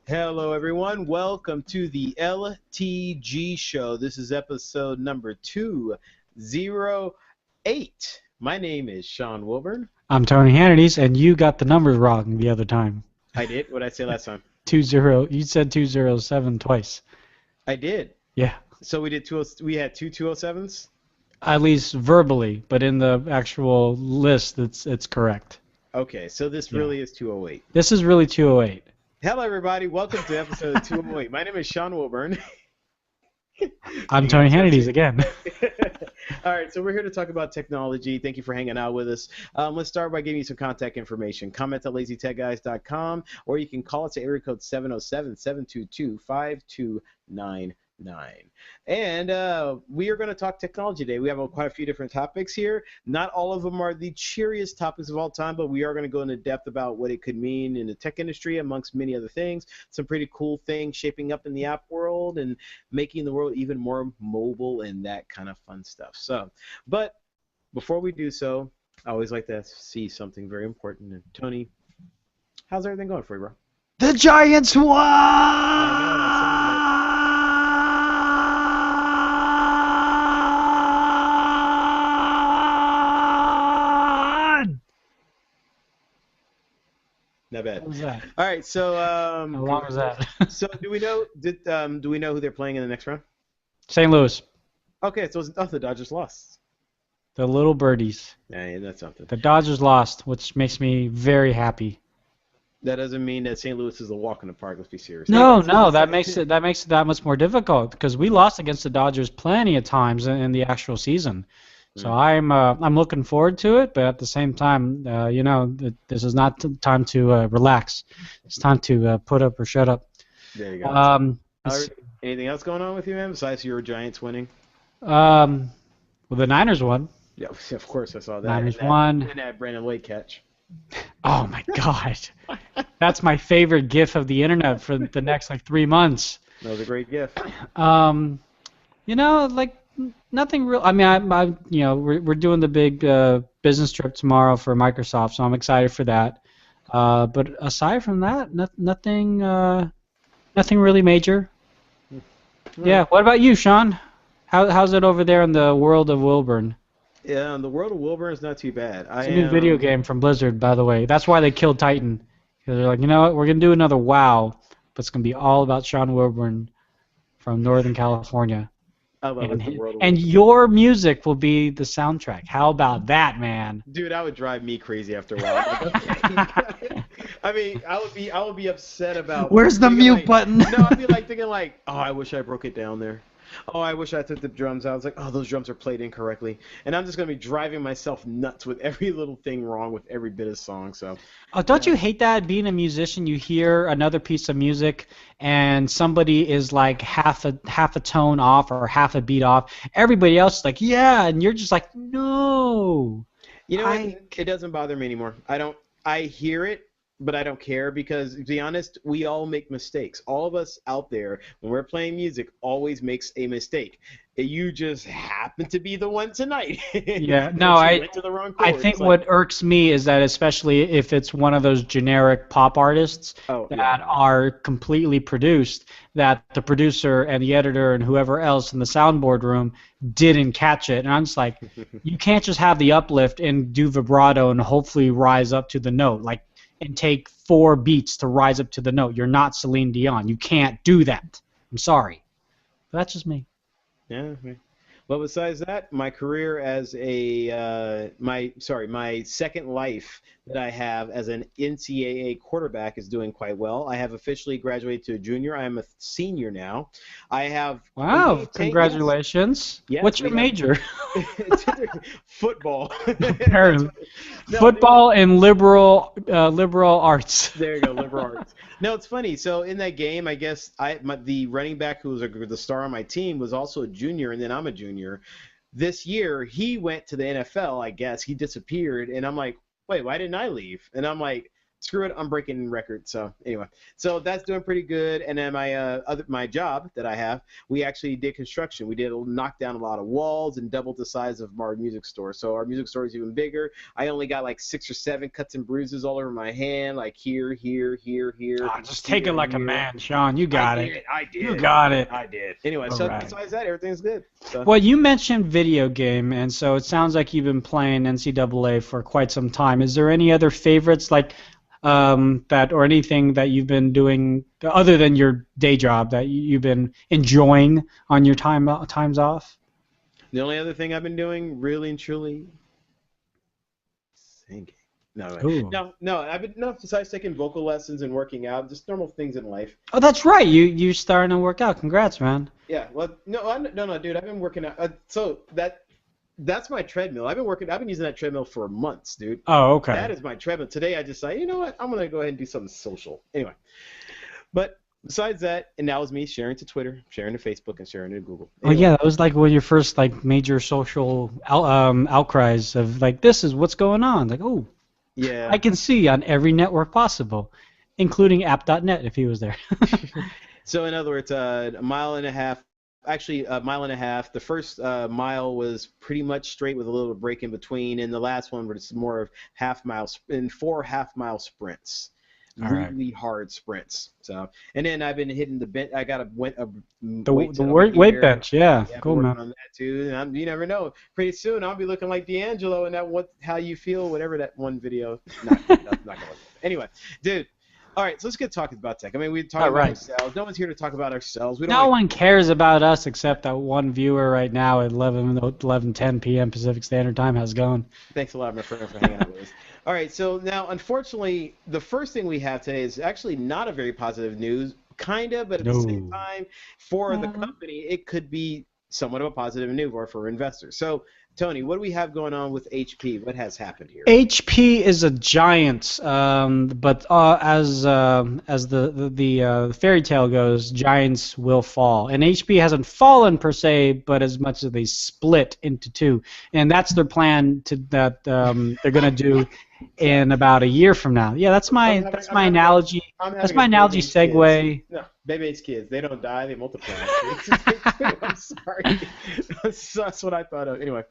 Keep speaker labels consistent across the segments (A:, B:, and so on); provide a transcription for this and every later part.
A: Hello, everyone. Welcome to the LTG show. This is episode number 208. My name is Sean Wilburn.
B: I'm Tony Hannity's, and you got the numbers wrong the other time.
A: I did. What did I say last time?
B: 20. You said 207 twice.
A: I did.
B: Yeah,
A: So we had two 207s?
B: at least verbally, but in the actual list, it's correct.
A: Okay, so this
B: Yeah.
A: really is 208.
B: This is really 208.
A: Hello, everybody. Welcome to episode 208. My name is Sean Wilburn.
B: I'm Tony Hannity's again.
A: All right, so we're here to talk about technology. Thank you for hanging out with us. Let's start by giving you some contact information. Comment at lazytechguys.com, or you can call us at area code 707-722-5299. And we are going to talk technology today. We have quite a few different topics here. Not all of them are the cheeriest topics of all time, but we are going to go into depth about what it could mean in the tech industry, amongst many other things. Some pretty cool things shaping up in the app world and making the world even more mobile and that kind of fun stuff. But before we do so, I always like to see something very important. And Tony, how's everything going for you, bro?
B: The Giants won!
A: Not bad.
B: What was that?
A: All right, so
B: How long was that?
A: so do we know who they're playing in the next round?
B: St. Louis,
A: Okay, so the Dodgers lost.
B: the little birdies.
A: Yeah, that's something.
B: The Dodgers lost, which makes me very happy.
A: That doesn't mean that St. Louis is a walk in the park. Let's be serious.
B: No, that makes it that much more difficult because we lost against the Dodgers plenty of times in the actual season. So I'm looking forward to it, but at the same time, this is not time to relax. It's time to put up or shut up.
A: There you go. Anything else going on with you, man? Besides your Giants winning?
B: Well, the Niners won.
A: Yeah, of course I saw that.
B: Niners won.
A: And that Brandon Lloyd catch.
B: Oh my God, that's my favorite GIF of the internet for the next 3 months.
A: That was a great gift.
B: Nothing real. I mean, we're doing the big business trip tomorrow for Microsoft, so I'm excited for that. But aside from that, nothing really major. Yeah. What about you, Sean? How's it over there in the world of Wilburn?
A: Yeah, the world of Wilburn is not too bad.
B: It's a new video game from Blizzard, by the way. That's why they killed Titan. Because they're like, you know what, we're gonna do another WoW, but it's gonna be all about Sean Wilburn from Northern California.
A: I love
B: And,
A: the world of
B: and your music will be the soundtrack. How about that, man?
A: Dude, that would drive me crazy after a while. I mean, I would be upset about.
B: Where's the mute button?
A: No, I'd be thinking oh, I wish I broke it down there. Oh, I wish I took the drums out. I was like, oh, those drums are played incorrectly, and I'm just gonna be driving myself nuts with every little thing wrong with every bit of song. So.
B: Oh, don't you hate that? Being a musician, you hear another piece of music, and somebody is like half a tone off or half a beat off. Everybody else is like, yeah, and you're just like, no.
A: You know, it doesn't bother me anymore. I hear it, but I don't care because, to be honest, we all make mistakes. All of us out there, when we're playing music, always makes a mistake. You just happen to be the one tonight.
B: Yeah, no,
A: went to the wrong chord.
B: I think what irks me is that, especially if it's one of those generic pop artists that are completely produced, that the producer and the editor and whoever else in the soundboard room didn't catch it. And I'm just like, you can't just have the uplift and do vibrato and hopefully rise up to the note. And take 4 beats to rise up to the note. You're not Celine Dion. You can't do that. I'm sorry. But that's just me.
A: Yeah. Well, besides that, my career as my second life that I have as an NCAA quarterback is doing quite well. I have officially graduated to a junior. I am a senior now. I have.
B: Wow! Congratulations.
A: Yes,
B: what's your major?
A: Football.
B: Football and liberal arts.
A: There you go, liberal arts. No, it's funny. So in that game, I guess the running back who was the star on my team was also a junior, and then I'm a junior. This year, he went to the NFL, I guess. He disappeared, and I'm like, wait, why didn't I leave? And I'm like, screw it, I'm breaking records. So anyway, so that's doing pretty good. And then my job that I have, we actually did construction. We did knock down a lot of walls and doubled the size of our music store. So our music store is even bigger. I only got like 6 or 7 cuts and bruises all over my hand, like here.
B: Just take it like a man, Sean. You got it.
A: I did.
B: You got it.
A: I did. Anyway,
B: all
A: so
B: right.
A: Besides that, everything's good. So.
B: Well, you mentioned video game, and so it sounds like you've been playing NCAA for quite some time. Is there any other favorites like that or anything that you've been doing other than your day job that you've been enjoying on your times off?
A: The only other thing I've been doing, really and truly, singing. No. Besides taking vocal lessons and working out, just normal things in life.
B: Oh, that's right. You're starting to work out. Congrats, man.
A: Yeah. Well, no, dude. I've been working out. That's my treadmill. I've been using that treadmill for months, dude.
B: Oh, okay.
A: That is my treadmill. Today I decided, you know what? I'm gonna go ahead and do something social. Anyway, but besides that, and that was me sharing to Twitter, sharing to Facebook, and sharing to Google. Anyway.
B: Oh yeah, that was like one of your first like major social outcries of like this is what's going on. Like oh, yeah, I can see on every network possible, including app.net if he was there.
A: So in other words, a mile and a half. Actually, a mile and a half. The first mile was pretty much straight with a little break in between, and the last one was more of half miles in 4 half-mile sprints. Really hard sprints. So, and then I've been hitting the bench. I got a weight
B: bench. Yeah, cool man.
A: On that too. And you never know. Pretty soon I'll be looking like D'Angelo in that how you feel, whatever that one video. Not gonna look. Anyway, dude. All right, so let's get talking about tech. I mean, we're talking about ourselves. No one's here to talk about ourselves.
B: No one cares about us except that one viewer right now at 11:10 p.m. Pacific Standard Time. How's it going?
A: Thanks a lot, my friend, for hanging out with us. All right, so now, unfortunately, the first thing we have today is actually not a very positive news, kind of, but at the same time, for the company, it could be somewhat of a positive news for investors. So, Tony, what do we have going on with HP? What has happened here?
B: HP is a giant, but as the fairy tale goes, giants will fall. And HP hasn't fallen per se, but as much as they split into two, and that's their plan that they're going to do in about a year from now. Yeah, that's my analogy. That's my analogy segue.
A: No, baby-age kids. They don't die. They multiply. I'm sorry. That's what I thought of. Anyway.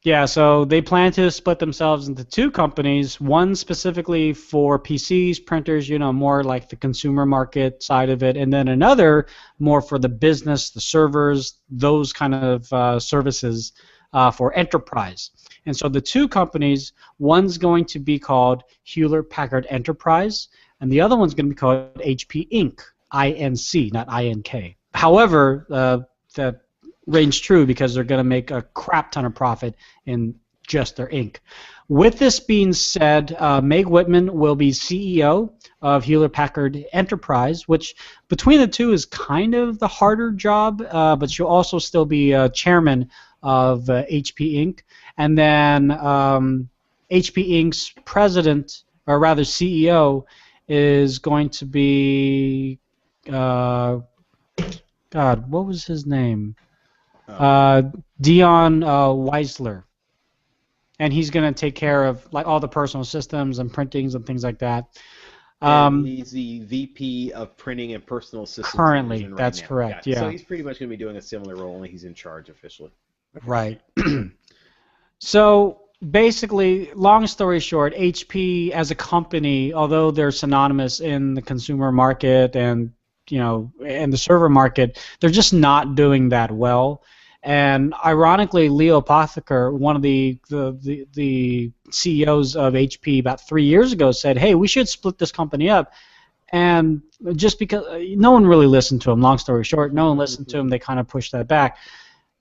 B: Yeah, so they plan to split themselves into two companies, one specifically for PCs, printers, more like the consumer market side of it, and then another more for the business, the servers, those kind of services for enterprise. And so the two companies, one's going to be called Hewlett-Packard Enterprise, and the other one's going to be called HP Inc., I-N-C, not I-N-K. However, that range true because they're going to make a crap ton of profit in just their ink. With this being said, Meg Whitman will be CEO of Hewlett-Packard Enterprise, which between the two is kind of the harder job, but she'll also still be chairman of HP Inc. And then HP Inc.'s president, or rather CEO, is going to be, God, what was his name? Dion Weisler, and he's going to take care of like all the personal systems and printings and things like that.
A: He's the VP of printing and personal systems.
B: Currently, that's correct. Yeah.
A: So he's pretty much going to be doing a similar role, only he's in charge officially.
B: Right. So basically, long story short, HP as a company, although they're synonymous in the consumer market and and the server market, they're just not doing that well. And ironically, Leo Apotheker, one of the CEOs of HP about 3 years ago, said, hey, we should split this company up. And just because no one really listened to him, long story short, no one listened to him, they kind of pushed that back.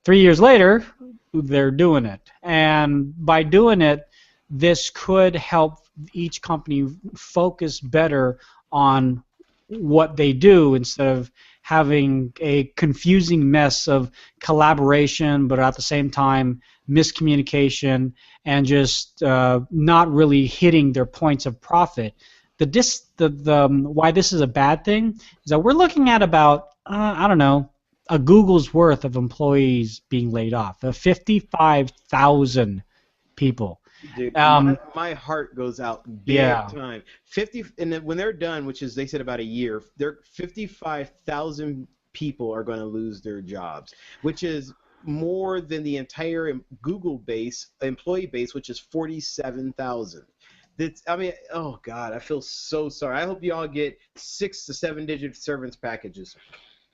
B: 3 years later, they're doing it. And by doing it, this could help each company focus better on what they do instead of having a confusing mess of collaboration, but at the same time miscommunication and just not really hitting their points of profit. Why this is a bad thing is that we're looking at about a Google's worth of employees being laid off, 55,000 people.
A: Dude, my heart goes out big
B: Yeah.
A: time. 50, and then when they're done, which is they said about a year, there 55,000 people are going to lose their jobs, which is more than the entire Google base employee base, which is 47,000. That's, I mean, oh God, I feel so sorry. I hope you all get 6 to 7 digit servants packages,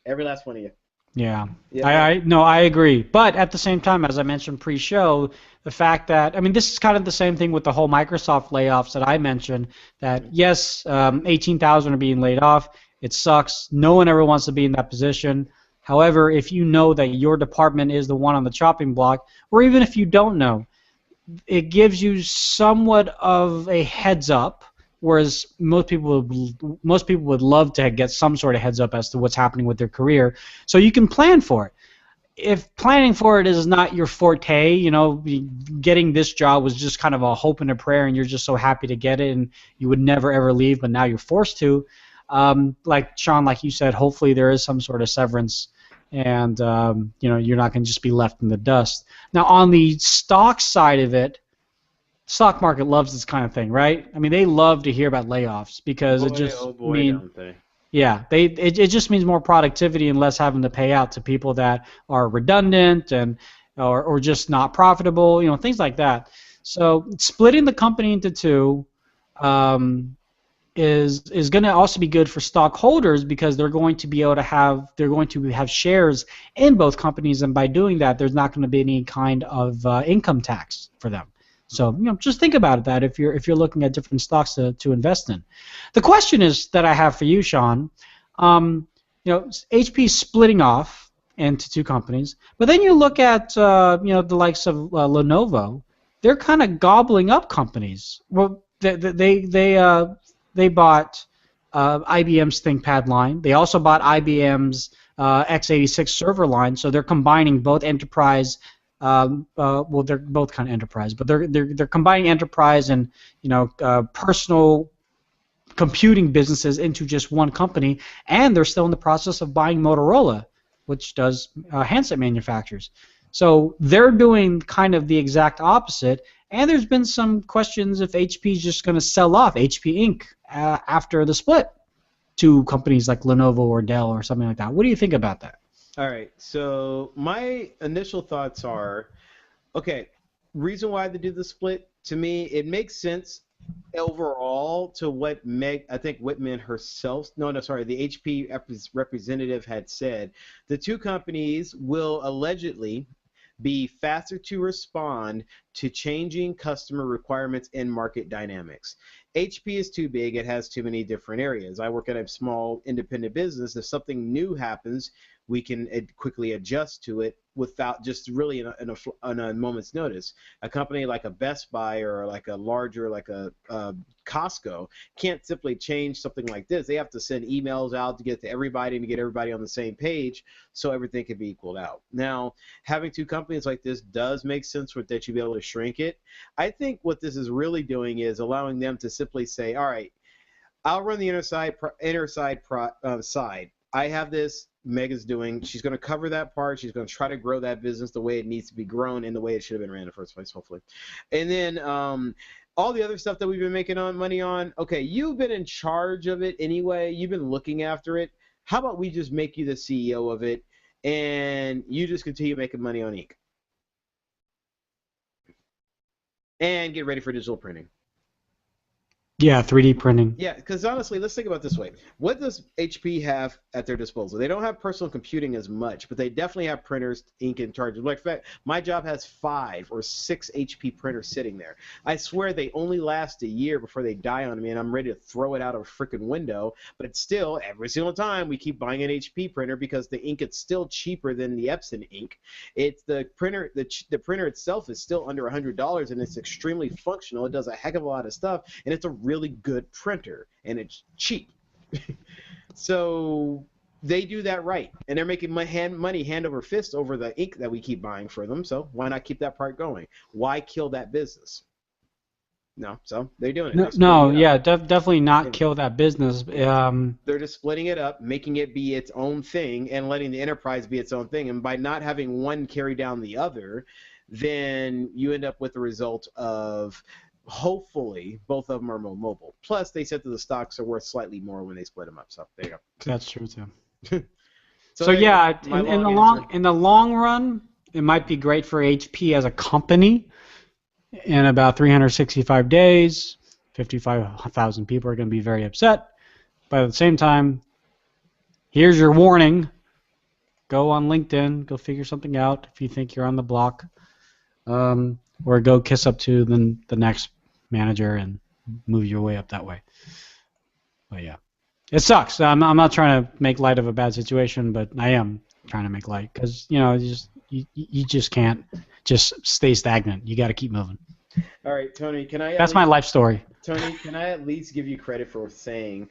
A: every last one of you.
B: Yeah,
A: Yeah.
B: no, I agree. But at the same time, as I mentioned pre-show, the fact that, I mean, this is kind of the same thing with the whole Microsoft layoffs that I mentioned, that yes, 18,000 are being laid off. It sucks. No one ever wants to be in that position. However, if you know that your department is the one on the chopping block, or even if you don't know, it gives you somewhat of a heads up. Whereas most people would love to get some sort of heads up as to what's happening with their career, so you can plan for it. If planning for it is not your forte, you know, getting this job was just kind of a hope and a prayer, and you're just so happy to get it, and you would never ever leave, but now you're forced to. Like Sean, like you said, hopefully there is some sort of severance, and you know, you're not going to just be left in the dust. Now, on the stock side of it, stock market loves this kind of thing, right? I mean, they love to hear about layoffs because it
A: Boy,
B: just
A: oh boy,
B: mean,
A: don't they?
B: yeah, it just means more productivity and less having to pay out to people that are redundant and or just not profitable, you know, things like that. So splitting the company into two um, is going to also be good for stockholders because they're going to have shares in both companies, and by doing that, there's not going to be any kind of income tax for them. So you know, just think about that if you're looking at different stocks to invest in. The question is that I have for you, Sean. You know, HP is splitting off into two companies, but then you look at you know, the likes of Lenovo. They're kind of gobbling up companies. Well, they bought IBM's ThinkPad line. They also bought IBM's x86 server line. So they're combining both enterprise. Well, they're both kind of enterprise, but they're combining enterprise and, you know, personal computing businesses into just one company. And they're still in the process of buying Motorola, which does handset manufacturers. So they're doing kind of the exact opposite. And there's been some questions if HP is just going to sell off HP Inc. After the split to companies like Lenovo or Dell or something like that. What do you think about that?
A: All right. So my initial thoughts are, okay, reason why they did the split, to me, it makes sense overall to what I think Whitman herself, no, sorry, the HP representative had said. The two companies will allegedly be faster to respond to changing customer requirements and market dynamics. HP is too big. It has too many different areas. I work at a small independent business. If something new happens, we can quickly adjust to it without just really in a moment's notice. A company like a Best Buy or like a larger, like a Costco, can't simply change something like this. They have to send emails out to get to everybody and to get everybody on the same page so everything can be equaled out. Now, having two companies like this does make sense with that you'd be able to shrink it. I think what this is really doing is allowing them to simply say, all right, I'll run the side. I have this. Mega's doing. She's going to cover that part. She's going to try to grow that business the way it needs to be grown and the way it should have been ran in the first place, hopefully. And then all the other stuff that we've been making money on. Okay, you've been in charge of it anyway. You've been looking after it. How about we just make you the CEO of it, and you just continue making money on Inc. And get ready for digital printing.
B: Yeah, 3D printing.
A: Yeah, because honestly, let's think about it this way. What does HP have at their disposal? They don't have personal computing as much, but they definitely have printers, ink, and chargers. Like, in fact, my job has 5 or 6 HP printers sitting there. I swear they only last a year before they die on me, and I'm ready to throw it out of a freaking window. But still, every single time we keep buying an HP printer because the ink is still cheaper than the Epson ink. It's the printer. The printer itself is still under $100, and it's extremely functional. It does a heck of a lot of stuff, and it's a really good printer, and it's cheap. So they do that right, and they're making money hand over fist over the ink that we keep buying for them. So why not keep that part going? Why kill that business? No, so they're doing it.
B: Definitely not kill that business.
A: They're just splitting it up, making it be its own thing, and letting the enterprise be its own thing. And by not having one carry down the other, then you end up with the result of hopefully both of them are more mobile. Plus, they said that the stocks are worth slightly more when they split them up. So there you go.
B: That's true too.
A: So
B: yeah, in the long run, it might be great for HP as a company. In about 365 days, 55,000 people are going to be very upset. But at the same time, here's your warning. Go on LinkedIn, go figure something out if you think you're on the block, or go kiss up to the next manager and move your way up that way. But yeah, it sucks. I'm not trying to make light of a bad situation, but I am trying to make light because you just can't just stay stagnant. You got to keep moving.
A: All right, Tony,
B: That's my life story.
A: Tony, can I at least give you credit for saying,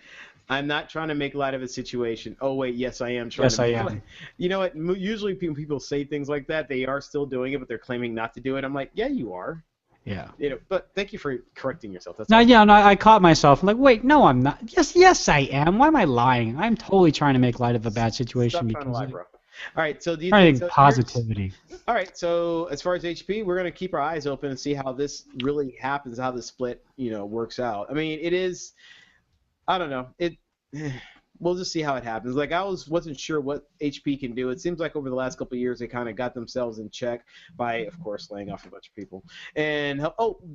A: I'm not trying to make light of a situation. Oh, wait, yes, I am trying to make light. You know what? Usually people say things like that, they are still doing it, but they're claiming not to do it. I'm like, yeah, you are.
B: Yeah.
A: But thank you for correcting yourself. That's
B: I caught myself. I'm like, wait, no, I'm not. Yes, I am. Why am I lying? I'm totally trying to make light of a bad situation.
A: Stop trying to lie, bro. All right, so do you
B: think positivity?
A: All right, so as far as HP, we're going to keep our eyes open and see how this really happens, how the split, works out. I mean, it is, I don't know, we'll just see how it happens. Like wasn't sure what HP can do. It seems like over the last couple of years they kind of got themselves in check by, of course, laying off a bunch of people. And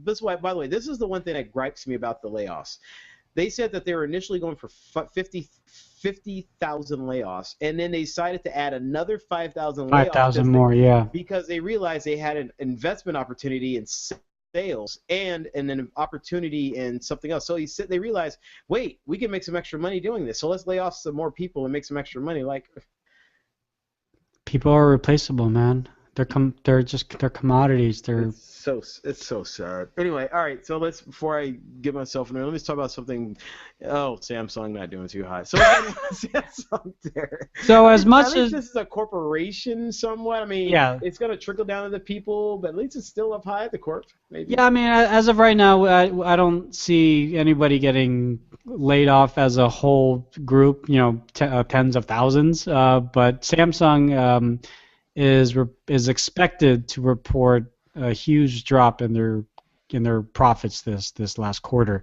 A: this is why, by the way, this is the one thing that gripes me about the layoffs. They said that they were initially going for 50,000 layoffs, and then they decided to add another 5,000 layoffs.
B: 5,000 more, yeah.
A: Because they realized they had an investment opportunity in sales and an opportunity in something else. So they realized, wait, we can make some extra money doing this. So let's lay off some more people and make some extra money. Like,
B: people are replaceable, man. They're commodities.
A: It's so sad. Anyway, all right. So before I give myself an, let me talk about something. Oh, Samsung not doing too hot. So Samsung there.
B: So as much as
A: this is a corporation, somewhat. I mean,
B: yeah,
A: it's gonna trickle down to the people, but at least it's still up high at the corp. Maybe.
B: Yeah, I mean, as of right now, I don't see anybody getting laid off as a whole group. Tens of thousands. But Samsung is expected to report a huge drop in their profits this last quarter.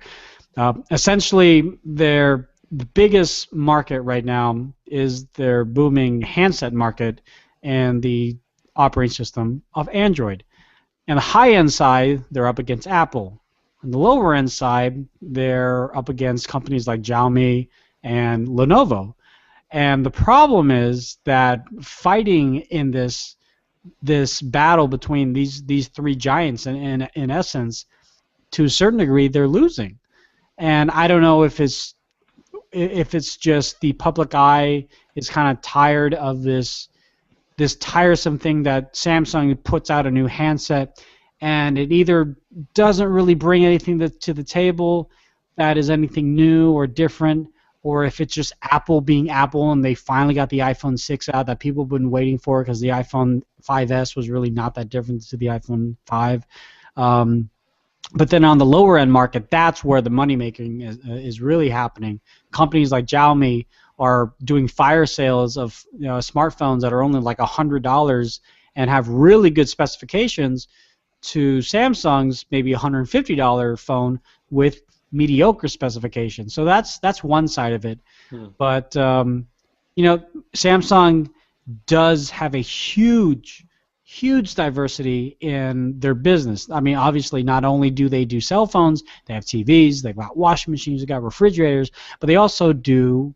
B: Essentially, the biggest market right now is their booming handset market and the operating system of Android. And the high-end side, they're up against Apple. On the lower-end side, they're up against companies like Xiaomi and Lenovo. And the problem is that fighting in this battle between these three giants, in essence, to a certain degree, they're losing. And I don't know if it's just the public eye is kind of tired of this tiresome thing that Samsung puts out a new handset, and it either doesn't really bring anything to the table that is anything new or different, or if it's just Apple being Apple and they finally got the iPhone 6 out that people have been waiting for because the iPhone 5S was really not that different to the iPhone 5. But then on the lower end market, that's where the money making is really happening. Companies like Xiaomi are doing fire sales of smartphones that are only like $100 and have really good specifications to Samsung's maybe $150 phone with mediocre specifications. So that's one side of it. But Samsung does have a huge diversity in their business. I mean, obviously, not only do they do cell phones, they have TVs, they've got washing machines, they've got refrigerators, but they also do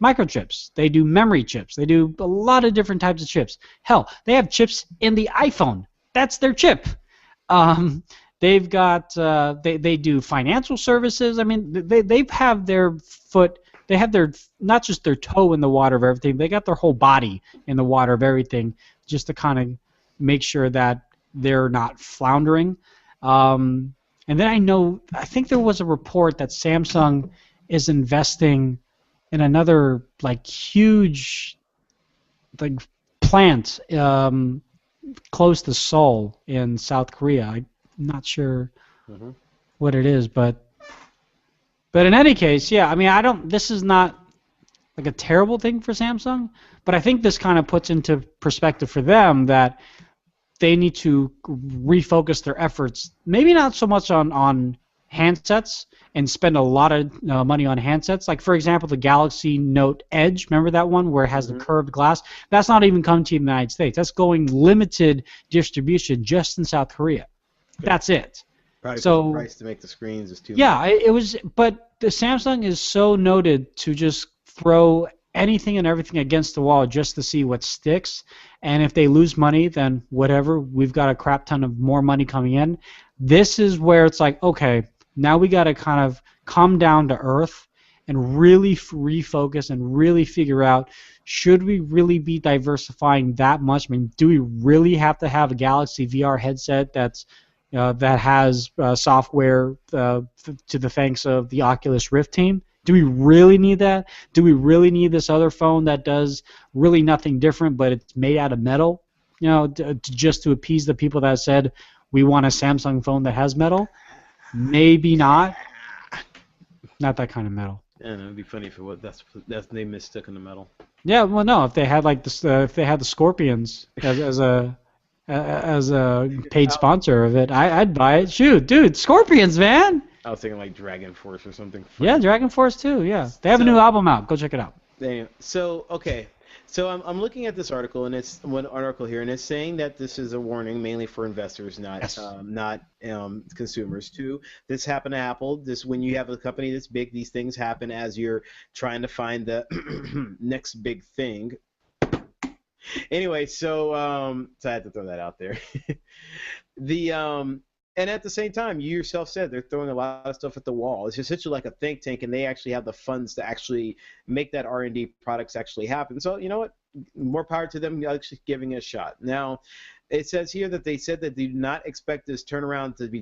B: microchips. They do memory chips. They do a lot of different types of chips. Hell, they have chips in the iPhone. That's their chip. They've got they do financial services. I mean, they have their foot. They have their not just their toe in the water of everything. They got their whole body in the water of everything, just to kind of make sure that they're not floundering. And then I think there was a report that Samsung is investing in another huge plant close to Seoul in South Korea. I'm not sure what it is, but in any case, yeah. I mean, this is not a terrible thing for Samsung, but I think this kind of puts into perspective for them that they need to refocus their efforts, maybe not so much on handsets and spend a lot of money on handsets. Like, for example, the Galaxy Note Edge, remember that one where it has the curved glass? That's not even coming to the United States. That's going limited distribution just in South Korea. Good. That's it.
A: Probably so the price to make the screens is too much.
B: Yeah, it was, but the Samsung is so noted to just throw anything and everything against the wall just to see what sticks. And if they lose money, then whatever. We've got a crap ton of more money coming in. This is where it's like, okay, now we got to kind of come down to earth and really refocus and really figure out, should we really be diversifying that much? I mean, do we really have to have a Galaxy VR headset that has software to the thanks of the Oculus Rift team? Do we really need that? Do we really need this other phone that does really nothing different, but it's made out of metal? Just to appease the people that said we want a Samsung phone that has metal? Maybe not. Not that kind of metal.
A: Yeah, it'd be funny if it was. That's they mistook in the metal.
B: Yeah, well, no. If they had like this, if they had the Scorpions as a paid sponsor of it, I'd buy it. Shoot, dude, Scorpions, man.
A: I was thinking like Dragon Force or something.
B: Yeah, Dragon Force too. Yeah, they have a new album out. Go check it out.
A: Damn. So okay. So I'm looking at this article, and it's one article here, and it's saying that this is a warning mainly for investors, not consumers too. This happened to Apple. When you have a company this big, these things happen as you're trying to find the next big thing. Anyway, so I had to throw that out there. And at the same time, you yourself said they're throwing a lot of stuff at the wall. It's essentially like a think tank, and they actually have the funds to actually make that R&D products actually happen. So you know what? More power to them actually giving it a shot. Now, it says here that they said that they do not expect this turnaround to be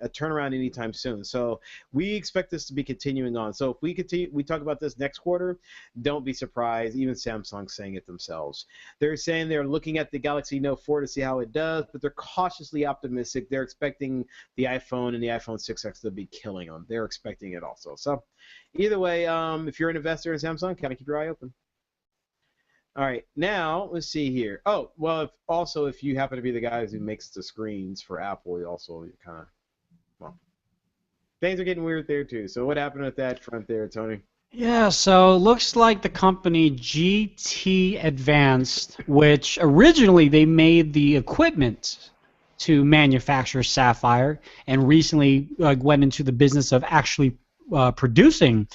A: a turnaround anytime soon. So we expect this to be continuing on. So if we talk about this next quarter, don't be surprised. Even Samsung's saying it themselves. They're saying they're looking at the Galaxy Note 4 to see how it does, but they're cautiously optimistic. They're expecting the iPhone and the iPhone 6X to be killing them. They're expecting it also. So either way, if you're an investor in Samsung, kind of keep your eye open. All right, now let's see here. Oh, well, if you happen to be the guys who makes the screens for Apple, you kind of, well, things are getting weird there too. So what happened at that front there, Tony?
B: Yeah, so looks like the company GT Advanced, which originally they made the equipment to manufacture Sapphire, and recently went into the business of actually producing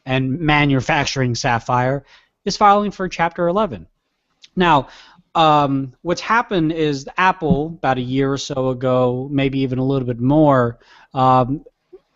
B: and manufacturing Sapphire, is filing for Chapter 11. Now, what's happened is Apple, about a year or so ago, maybe even a little bit more,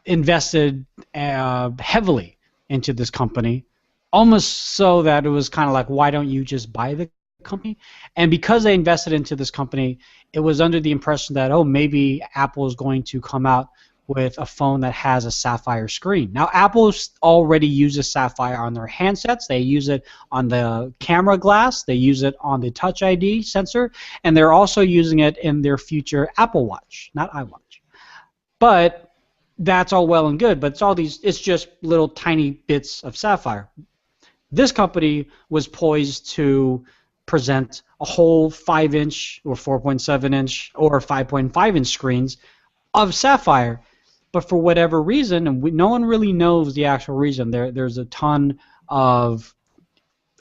B: invested heavily into this company, almost so that it was kind of like, why don't you just buy the company? And because they invested into this company, it was under the impression that, oh, maybe Apple is going to come out with a phone that has a Sapphire screen. Now, Apple already uses Sapphire on their handsets. They use it on the camera glass. They use it on the Touch ID sensor, and they're also using it in their future Apple Watch, not iWatch. But that's all well and good, but it's just little tiny bits of Sapphire. This company was poised to present a whole 5-inch or 4.7-inch or 5.5-inch screens of Sapphire. But for whatever reason, and no one really knows the actual reason, there's a ton of,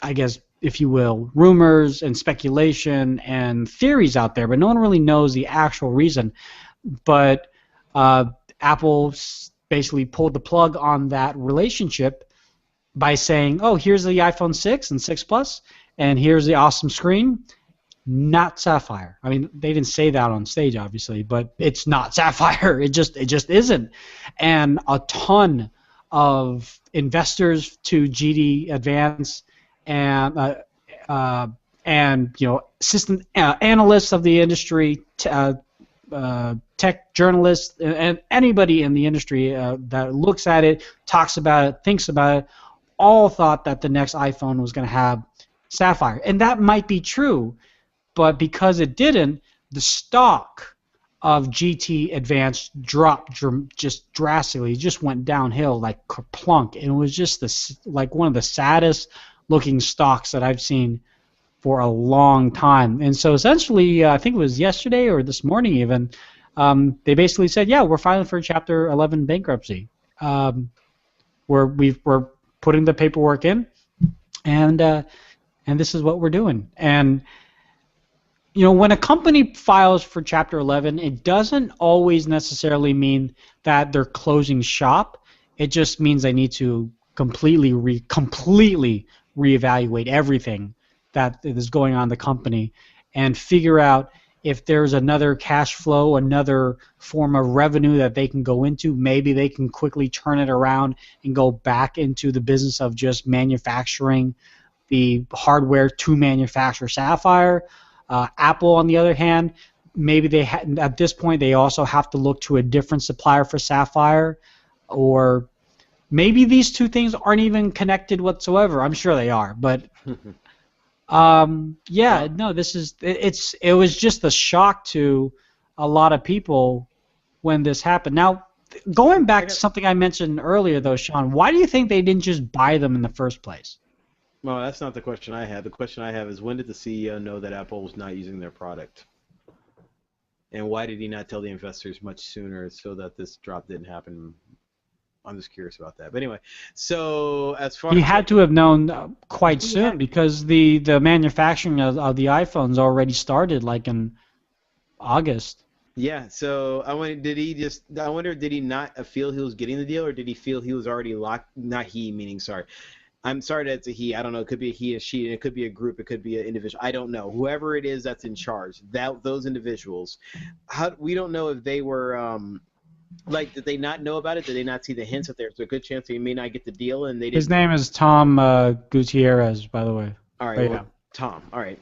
B: I guess, if you will, rumors and speculation and theories out there, but no one really knows the actual reason. But Apple basically pulled the plug on that relationship by saying, oh, here's the iPhone 6 and 6 Plus, and here's the awesome screen. Not Sapphire. I mean, they didn't say that on stage, obviously, but it's not Sapphire. It just isn't. And a ton of investors to GT Advance and system analysts of the industry, tech journalists, and anybody in the industry that looks at it, talks about it, thinks about it, all thought that the next iPhone was going to have Sapphire, and that might be true. But because it didn't, the stock of GT Advanced dropped just drastically. It just went downhill like kerplunk, and it was just like one of the saddest looking stocks that I've seen for a long time. And so essentially, I think it was yesterday or this morning even, they basically said, yeah, we're filing for Chapter 11 bankruptcy. We're putting the paperwork in, and this is what we're doing. And when a company files for Chapter 11, it doesn't always necessarily mean that they're closing shop. It just means they need to completely reevaluate everything that is going on in the company and figure out if there's another cash flow, another form of revenue that they can go into. Maybe they can quickly turn it around and go back into the business of just manufacturing the hardware to manufacture Sapphire. Apple, on the other hand, maybe at this point they also have to look to a different supplier for Sapphire, or maybe these two things aren't even connected whatsoever. I'm sure they are, but yeah, no, it was just a shock to a lot of people when this happened. Now, going back to something I mentioned earlier, though, Sean, why do you think they didn't just buy them in the first place?
A: Well, that's not the question I had. The question I have is, when did the CEO know that Apple was not using their product? And why did he not tell the investors much sooner so that this drop didn't happen? I'm just curious about that. But anyway, so as far
B: he had to have known quite soon, because the manufacturing of the iPhones already started like in August.
A: Yeah, so I wonder, did he not feel he was getting the deal, or did he feel he was already locked? Not he, meaning, sorry. I'm sorry that it's a he. I don't know. It could be a he, a she, and it could be a group. It could be an individual. I don't know. Whoever it is that's in charge, those individuals, we don't know if they were did they not know about it? Did they not see the hints that there's a good chance he may not get the deal, and they didn't?
B: His name is Tom Gutierrez, by the way.
A: All right, well, Tom. All right.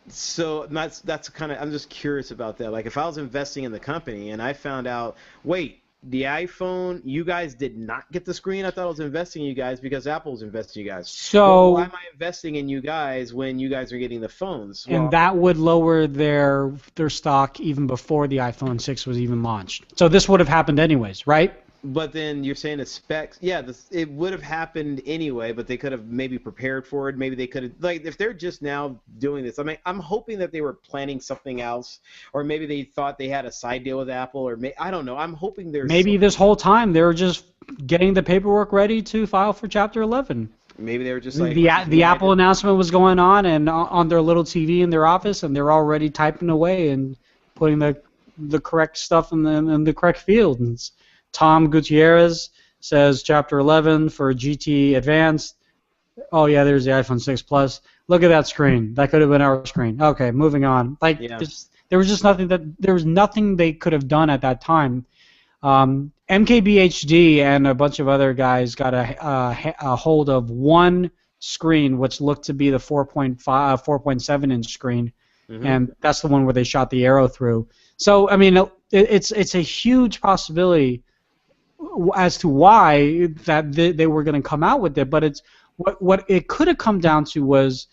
A: So that's kind of, I'm just curious about that. Like, if I was investing in the company and I found out, wait, the iPhone, you guys did not get the screen. I thought I was investing in you guys because Apple's investing in you guys.
B: So
A: why am I investing in you guys when you guys are getting the phones?
B: And that would lower their stock even before the iPhone 6 was even launched. So this would have happened anyways, right?
A: But then you're saying the specs, yeah, it would have happened anyway, but they could have maybe prepared for it. Maybe they could have, like, if they're just now doing this, I mean, I'm hoping that they were planning something else, or maybe they thought they had a side deal with Apple, or I don't know. I'm hoping there's
B: maybe this whole time they were just getting the paperwork ready to file for Chapter 11.
A: Maybe they were just like,
B: the Apple announcement was going on, and on their little TV in their office, and they're already typing away and putting the correct stuff in the correct field. And Tom Gutierrez says Chapter 11 for GT Advanced. Oh yeah, there's the iPhone 6 Plus. Look at that screen. That could have been our screen. Okay, moving on. Like, yeah. There was nothing they could have done at that time. MKBHD and a bunch of other guys got a hold of one screen, which looked to be the 4.7 inch screen, and that's the one where they shot the arrow through. So I mean, it's a huge possibility as to why that they were going to come out with it, but it's what it could have come down to was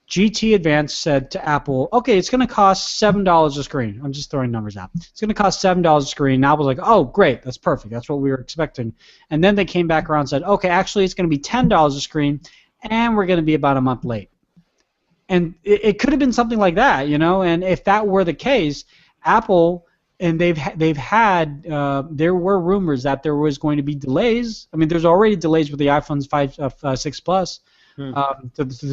B: GT Advanced said to Apple, okay, it's going to cost $7 a screen. I'm just throwing numbers out. It's going to cost $7 a screen. And Apple's like, oh, great, that's perfect. That's what we were expecting. And then they came back around and said, okay, actually it's going to be $10 a screen, and we're going to be about a month late. And it could have been something like that, and if that were the case, Apple, and they've had, there were rumors that there was going to be delays. I mean, there's already delays with the iPhone 6 Plus.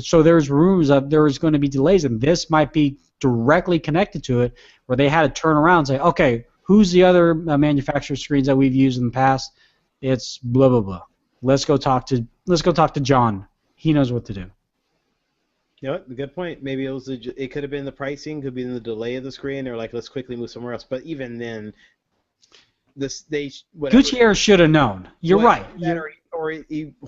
B: So there's rumors that there was going to be delays, and this might be directly connected to it, where they had to turn around and say, okay, who's the other manufacturer screens that we've used in the past? It's blah blah blah. Let's go talk to John. He knows what to do.
A: You know what? Good point. Maybe it could have been the pricing, could be in the delay of the screen. They're like, let's quickly move somewhere else. But even then,
B: Gutierrez should have known. You're right.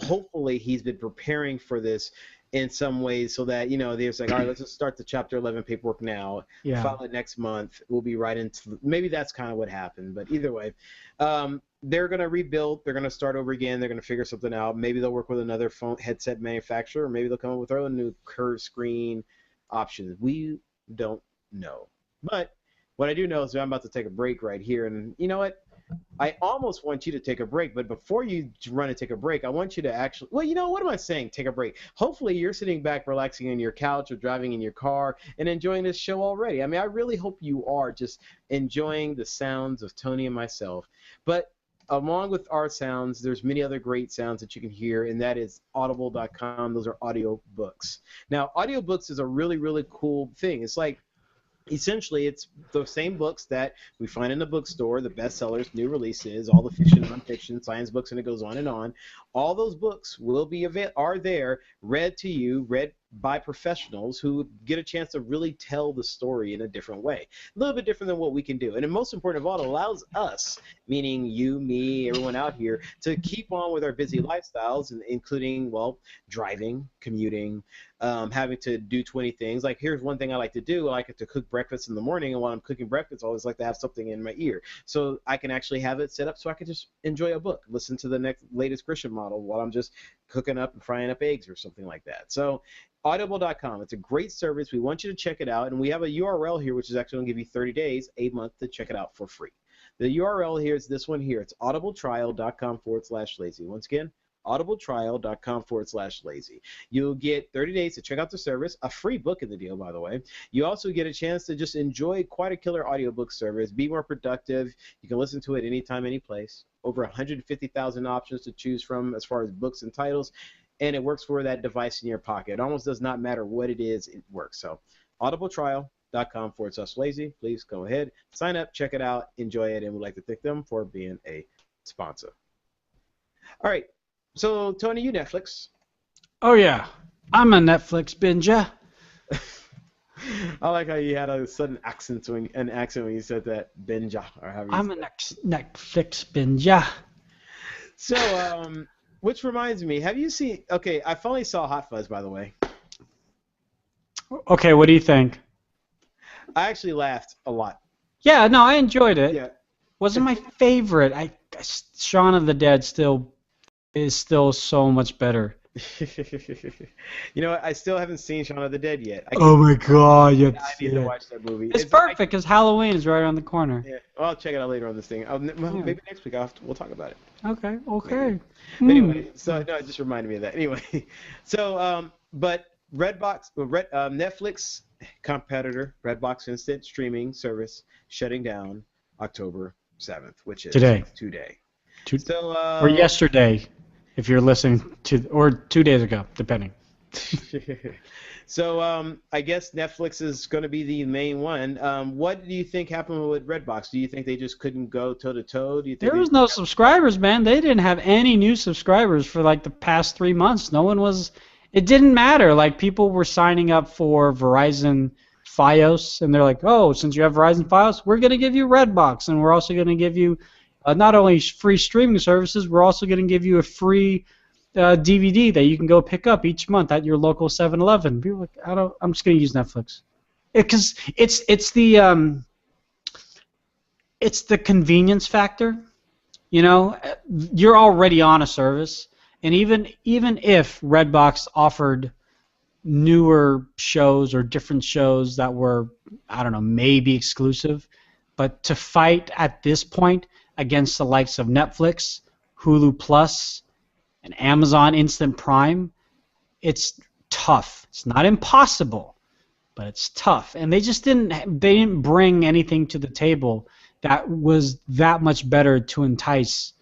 A: Hopefully he's been preparing for this in some ways, so that there's like, all right, let's just start the Chapter 11 paperwork now. Yeah. File it next month. We'll be right into. Maybe that's kind of what happened. But either way, they're gonna rebuild. They're gonna start over again. They're gonna figure something out. Maybe they'll work with another phone headset manufacturer, or maybe they'll come up with their own new curved screen options. We don't know. But what I do know is that I'm about to take a break right here, and you know what? I almost want you to take a break, but before you run and take a break, I want you to actually, well, what am I saying? Take a break. Hopefully you're sitting back relaxing on your couch or driving in your car and enjoying this show already. I mean, I really hope you are just enjoying the sounds of Tony and myself. But along with our sounds, there's many other great sounds that you can hear, and that is audible.com. Those are audio books. Now, audiobooks is a really, really cool thing. It's like, essentially, it's the same books that we find in the bookstore, the bestsellers, new releases, all the fiction, nonfiction, science books, and it goes on and on. All those books will be are there, read to you, read by professionals who get a chance to really tell the story in a different way, a little bit different than what we can do. And the most important of all, it allows us, meaning you, me, everyone out here, to keep on with our busy lifestyles, including, well, driving, commuting, having to do 20 things. Like, here's one thing I like to do. I like to cook breakfast in the morning, and while I'm cooking breakfast, I always like to have something in my ear. So I can actually have it set up so I can just enjoy a book, listen to the latest Christian model while I'm just cooking up and frying up eggs or something like that. So audible.com, it's a great service. We want you to check it out, and we have a URL here which is actually going to give you 30 days, a month to check it out for free. The URL here is this one here. It's audibletrial.com/lazy. Once again, audibletrial.com/lazy. You'll get 30 days to check out the service, a free book in the deal, by the way. You also get a chance to just enjoy quite a killer audiobook service, be more productive. You can listen to it anytime, any place. Over 150,000 options to choose from as far as books and titles, and it works for that device in your pocket. It almost does not matter what it is, it works. So audibletrial.com/lazy. Please go ahead, sign up, check it out, enjoy it, and we'd like to thank them for being a sponsor. All right. So, Tony, you Netflix.
B: Oh, yeah. I'm a Netflix binger.
A: I like how you had a sudden accent when you said that, binger.
B: I'm a Netflix binger.
A: So, which reminds me, have you seen, okay, I finally saw Hot Fuzz, by the way.
B: Okay, what do you think?
A: I actually laughed a lot.
B: Yeah, no, I enjoyed it.
A: Yeah.
B: Wasn't my favorite. Shaun of the Dead is still so much better.
A: You know what? I still haven't seen Shaun of the Dead yet.
B: Oh my God!
A: I need to watch that movie.
B: It's perfect because Halloween is right around the corner.
A: Yeah, well, I'll check it out later on this thing. Maybe next week we'll talk about it.
B: Okay.
A: But anyway, so no, it just reminded me of that. Anyway, so but Netflix competitor Redbox instant streaming service shutting down October 7th, which is today. So,
B: or yesterday, if you're listening to, or 2 days ago, depending.
A: So I guess Netflix is going to be the main one. What do you think happened with Redbox? Do you think they just couldn't go toe to toe?
B: There was no subscribers, man. They didn't have any new subscribers for like the past 3 months. No one was. It didn't matter. Like, people were signing up for Verizon Fios, and they're like, oh, since you have Verizon Fios, we're going to give you Redbox, and we're also going to give you not only free streaming services, we're also going to give you a free DVD that you can go pick up each month at your local 7-Eleven. People are like, I'm just going to use Netflix, because it's the convenience factor. You know, you're already on a service, and even if Redbox offered newer shows or different shows that were, I don't know, maybe exclusive, but to fight at this point against the likes of Netflix, Hulu Plus, and Amazon Instant Prime, it's tough. It's not impossible, but it's tough. And they didn't bring anything to the table that was that much better to entice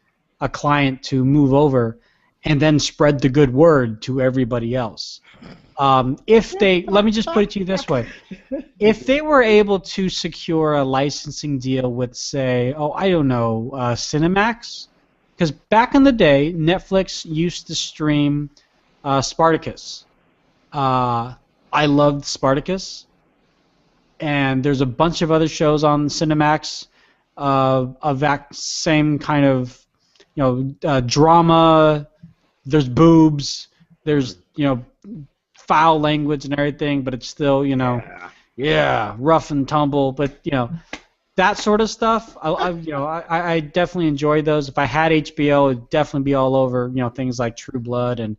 B: a client to move over and then spread the good word to everybody else. Let me just put it to you this way. If they were able to secure a licensing deal with, say, Cinemax, because back in the day, Netflix used to stream Spartacus. I loved Spartacus, and there's a bunch of other shows on Cinemax of that same kind of, drama. There's boobs. There's, foul language and everything, but it's still, rough and tumble. But that sort of stuff, I definitely enjoyed those. If I had HBO, it'd definitely be all over, things like True Blood and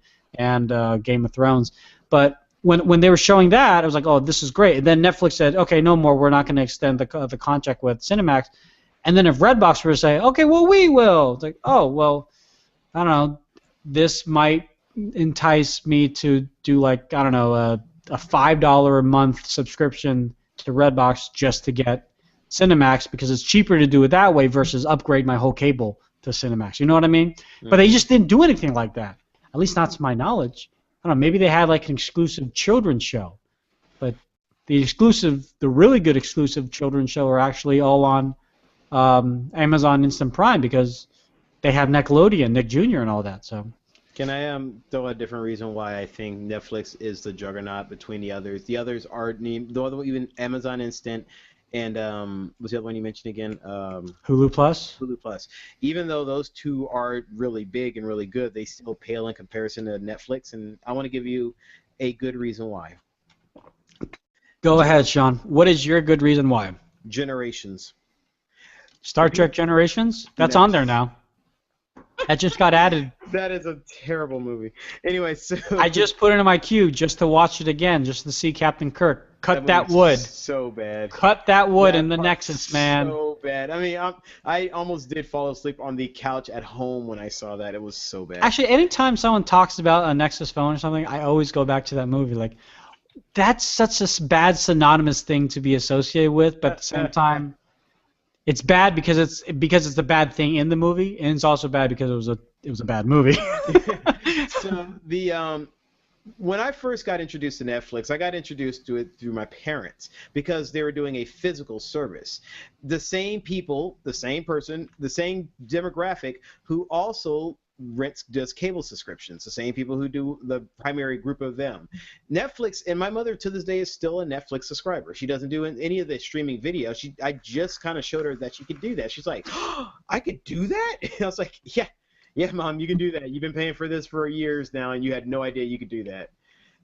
B: Game of Thrones. But when they were showing that, I was like, oh, this is great. And then Netflix said, okay, no more. We're not going to extend the contract with Cinemax. And then if Redbox were to say, okay, well, we will. It's like, oh, well, I don't know, this might entice me to do like, I don't know, a $5 a month subscription to Redbox just to get Cinemax because it's cheaper to do it that way versus upgrade my whole cable to Cinemax. You know what I mean? Mm-hmm. But they just didn't do anything like that. At least not to my knowledge. I don't know, maybe they had like an exclusive children's show. But the really good exclusive children's show are actually all on Amazon Instant Prime because they have Nickelodeon, Nick Jr. and all that. So,
A: can I throw a different reason why I think Netflix is the juggernaut between the others? The others are even Amazon Instant and what's the other one you mentioned again?
B: Hulu Plus.
A: Hulu Plus. Even though those two are really big and really good, they still pale in comparison to Netflix. And I want to give you a good reason why.
B: Go ahead, Sean. What is your good reason why?
A: Generations.
B: Star Trek Generations? That's on there now. That just got added.
A: That is a terrible movie. Anyway, so
B: I just put it in my queue just to watch it again, just to see Captain Kirk. Cut that wood.
A: So bad.
B: Cut that wood in the Nexus, man.
A: So bad. I mean, I almost did fall asleep on the couch at home when I saw that. It was so bad.
B: Actually, anytime someone talks about a Nexus phone or something, I always go back to that movie. Like, that's such a bad synonymous thing to be associated with, but at the same time, it's bad because it's a bad thing in the movie, and it's also bad because it was a bad movie.
A: So when I first got introduced to Netflix, I got introduced to it through my parents because they were doing a physical service. The same people, the same person, the same demographic who also does cable subscriptions, the same people who do the primary group of them. Netflix, and my mother to this day is still a Netflix subscriber. She doesn't do any of the streaming video. I just kind of showed her that she could do that. She's like, oh, I could do that? And I was like, yeah, Mom, you can do that. You've been paying for this for years now, and you had no idea you could do that.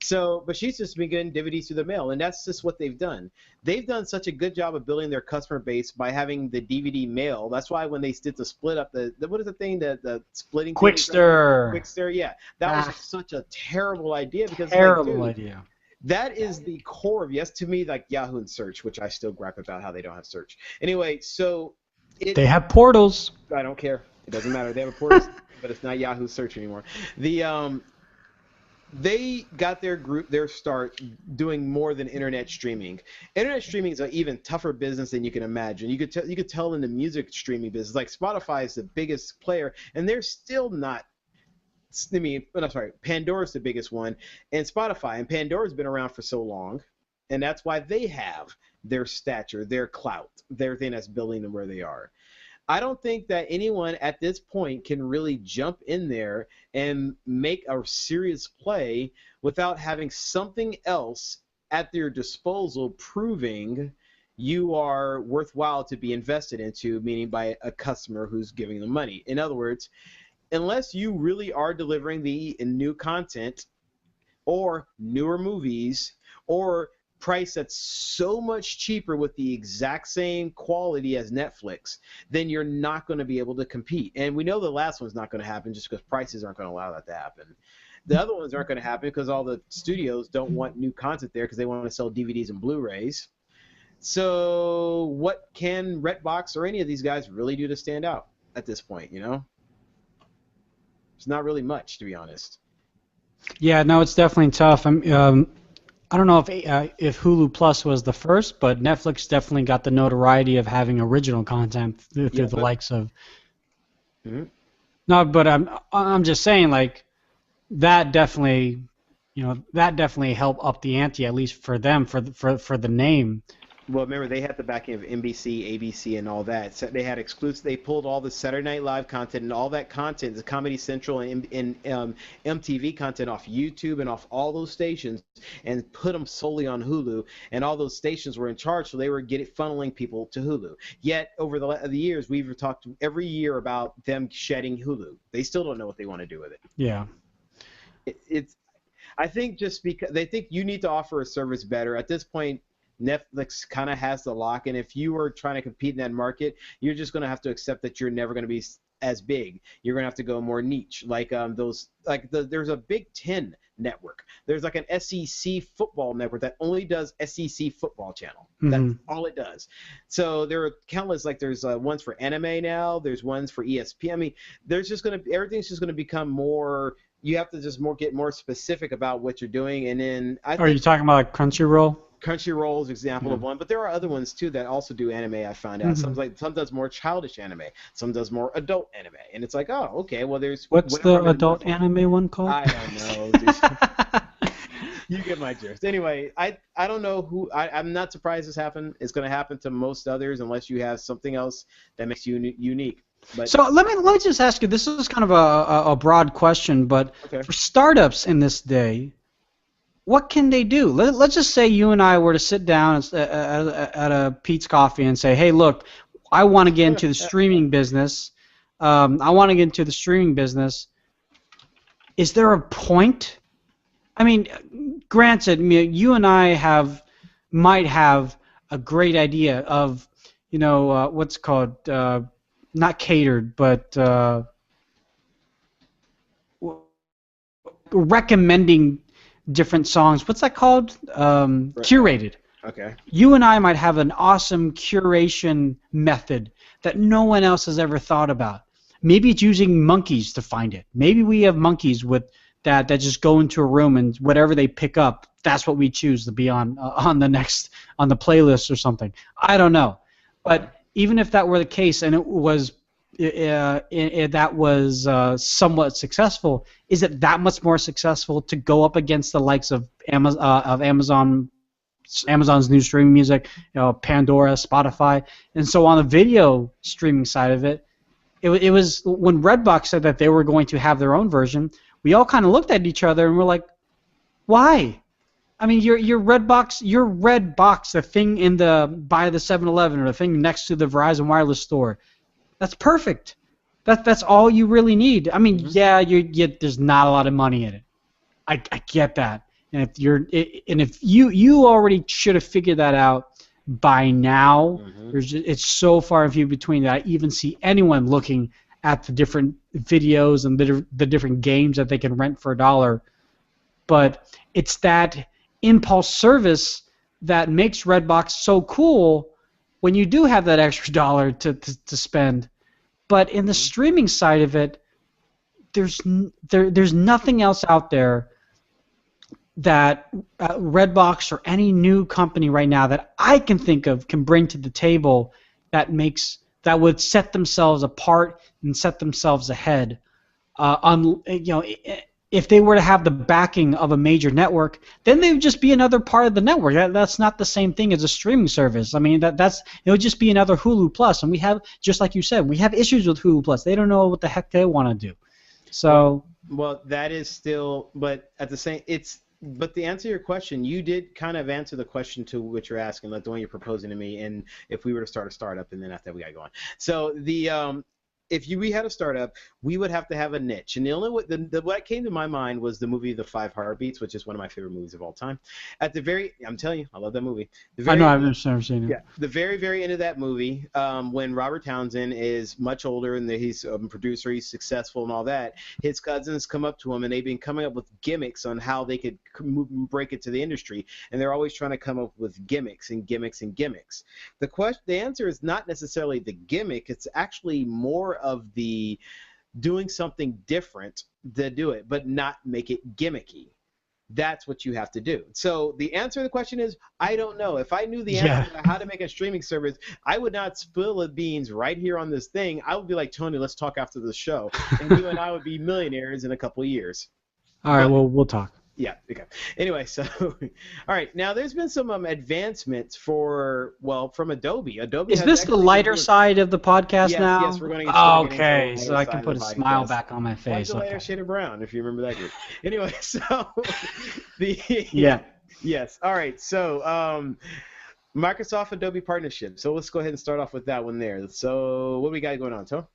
A: So, but she's just been getting DVDs through the mail, and that's just what they've done. They've done such a good job of building their customer base by having the DVD mail. That's why when they did the split up, what is the thing, the splitting?
B: Quickster.
A: Quickster, yeah. That was such a terrible idea because
B: terrible idea.
A: That is the core of, yes, to me, like Yahoo and search, which I still gripe about how they don't have search. Anyway, so
B: they have portals.
A: I don't care. It doesn't matter. They have a portal, but it's not Yahoo search anymore. They got their start doing more than internet streaming. Internet streaming is an even tougher business than you can imagine. You could tell in the music streaming business, like Spotify is the biggest player, and they're still not. I mean, I'm sorry, Pandora's the biggest one, and Spotify. And Pandora's been around for so long, and that's why they have their stature, their clout, their thing that's building them where they are. I don't think that anyone at this point can really jump in there and make a serious play without having something else at their disposal proving you are worthwhile to be invested into, meaning by a customer who's giving them money. In other words, unless you really are delivering the new content or newer movies or price that's so much cheaper with the exact same quality as Netflix, then you're not going to be able to compete. And we know the last one's not going to happen just because prices aren't going to allow that to happen. The other ones aren't going to happen because all the studios don't want new content there because they want to sell DVDs and Blu-rays. So what can Redbox or any of these guys really do to stand out at this point, you know? It's not really much, to be honest.
B: Yeah, no, it's definitely tough. I don't know if Hulu Plus was the first, but Netflix definitely got the notoriety of having original content through the likes of. Mm-hmm. No, but I'm just saying, like, that definitely helped up the ante, at least for them, for the name.
A: Well, remember, they had the backing of NBC, ABC, and all that. So they had exclusive. They pulled all the Saturday Night Live content and all that content, the Comedy Central and MTV content off YouTube and off all those stations, and put them solely on Hulu. And all those stations were in charge, so they were funneling people to Hulu. Yet over the years, we've talked every year about them shedding Hulu. They still don't know what they want to do with it.
B: Yeah.
A: I think just because they think you need to offer a service better at this point. Netflix kind of has the lock, and if you are trying to compete in that market, you're just going to have to accept that you're never going to be as big. You're going to have to go more niche, like there's a Big Ten network. There's like an SEC football network that only does SEC football channel. That's all it does. So there are countless, like there's ones for anime now. There's ones for ESPN. I mean, everything's just gonna become more. You have to just get more specific about what you're doing, and then
B: Are you talking about like Crunchyroll?
A: Crunchyroll is an example of one, but there are other ones too that also do anime. I found out some does more childish anime, some does more adult anime, and it's like, oh, okay, well, there's
B: what's the adult anime one called?
A: I don't know. You get my drift. Anyway, I don't know who. I'm not surprised this happened. It's going to happen to most others unless you have something else that makes you unique. But,
B: so let me just ask you. This is kind of a broad question, but for startups in this day, what can they do? Let's just say you and I were to sit down at a Pete's Coffee and say, hey, look, I want to get into the streaming business. I want to get into the streaming business. Is there a point? I mean, granted, you and I might have a great idea of, what's called, not catered, but recommending different songs. What's that called? Curated.
A: Okay.
B: You and I might have an awesome curation method that no one else has ever thought about. Maybe it's using monkeys to find it. Maybe we have monkeys that just go into a room and whatever they pick up, that's what we choose to be on the playlist or something. I don't know. But even if that were the case and it was somewhat successful, is it that much more successful to go up against the likes of Amazon's new streaming music, Pandora, Spotify, and so on the video streaming side of it? It was when Redbox said that they were going to have their own version, we all kind of looked at each other and we're like, why? I mean, your Redbox, the thing by the 7-Eleven or the thing next to the Verizon Wireless store, that's perfect. That's all you really need. I mean, there's not a lot of money in it. I get that. And if you already should have figured that out by now, it's so far and few between that I even see anyone looking at the different videos and the different games that they can rent for $1. But it's that impulse service that makes Redbox so cool when you do have that extra dollar to spend. But in the streaming side of it, there's nothing else out there that Redbox or any new company right now that I can think of can bring to the table that would set themselves apart and set themselves ahead. If they were to have the backing of a major network, then they would just be another part of the network. That's not the same thing as a streaming service. I mean, it would just be another Hulu Plus, and we have, just like you said, we have issues with Hulu Plus. They don't know what the heck they want to do. So.
A: Well, that is still, but at the same, But to answer your question, you did kind of answer the question to what you're asking, like the one you're proposing to me, and if we were to start a startup, and then after that we got going. So we had a startup, we would have to have a niche, and the only what came to my mind was the movie The Five Heartbeats, which is one of my favorite movies of all time. I'm telling you, I love that movie.
B: I know, I've never seen it.
A: Yeah, the very, very end of that movie, when Robert Townsend is much older and he's a producer, he's successful and all that, his cousins come up to him and they've been coming up with gimmicks on how they could break it to the industry, and they're always trying to come up with gimmicks and gimmicks and gimmicks. The answer is not necessarily the gimmick; it's actually more of the doing something different to do it, but not make it gimmicky. That's what you have to do. So the answer to the question is, I don't know. If I knew the answer to how to make a streaming service, I would not spill the beans right here on this thing. I would be like, Tony, let's talk after the show, and you and I would be millionaires in a couple of years.
B: All right, well, we'll talk.
A: Yeah, okay. Anyway, so, all right. Now, there's been some advancements from Adobe.
B: Is this the lighter side of the podcast now?
A: Yes, we're going to get started.
B: Okay, so I can put a smile back on my face.
A: Like a lighter shade of brown, if you remember that group. Anyway, so, yes. All right, so, Microsoft Adobe partnership. So let's go ahead and start off with that one there. So what do we got going on, Tom?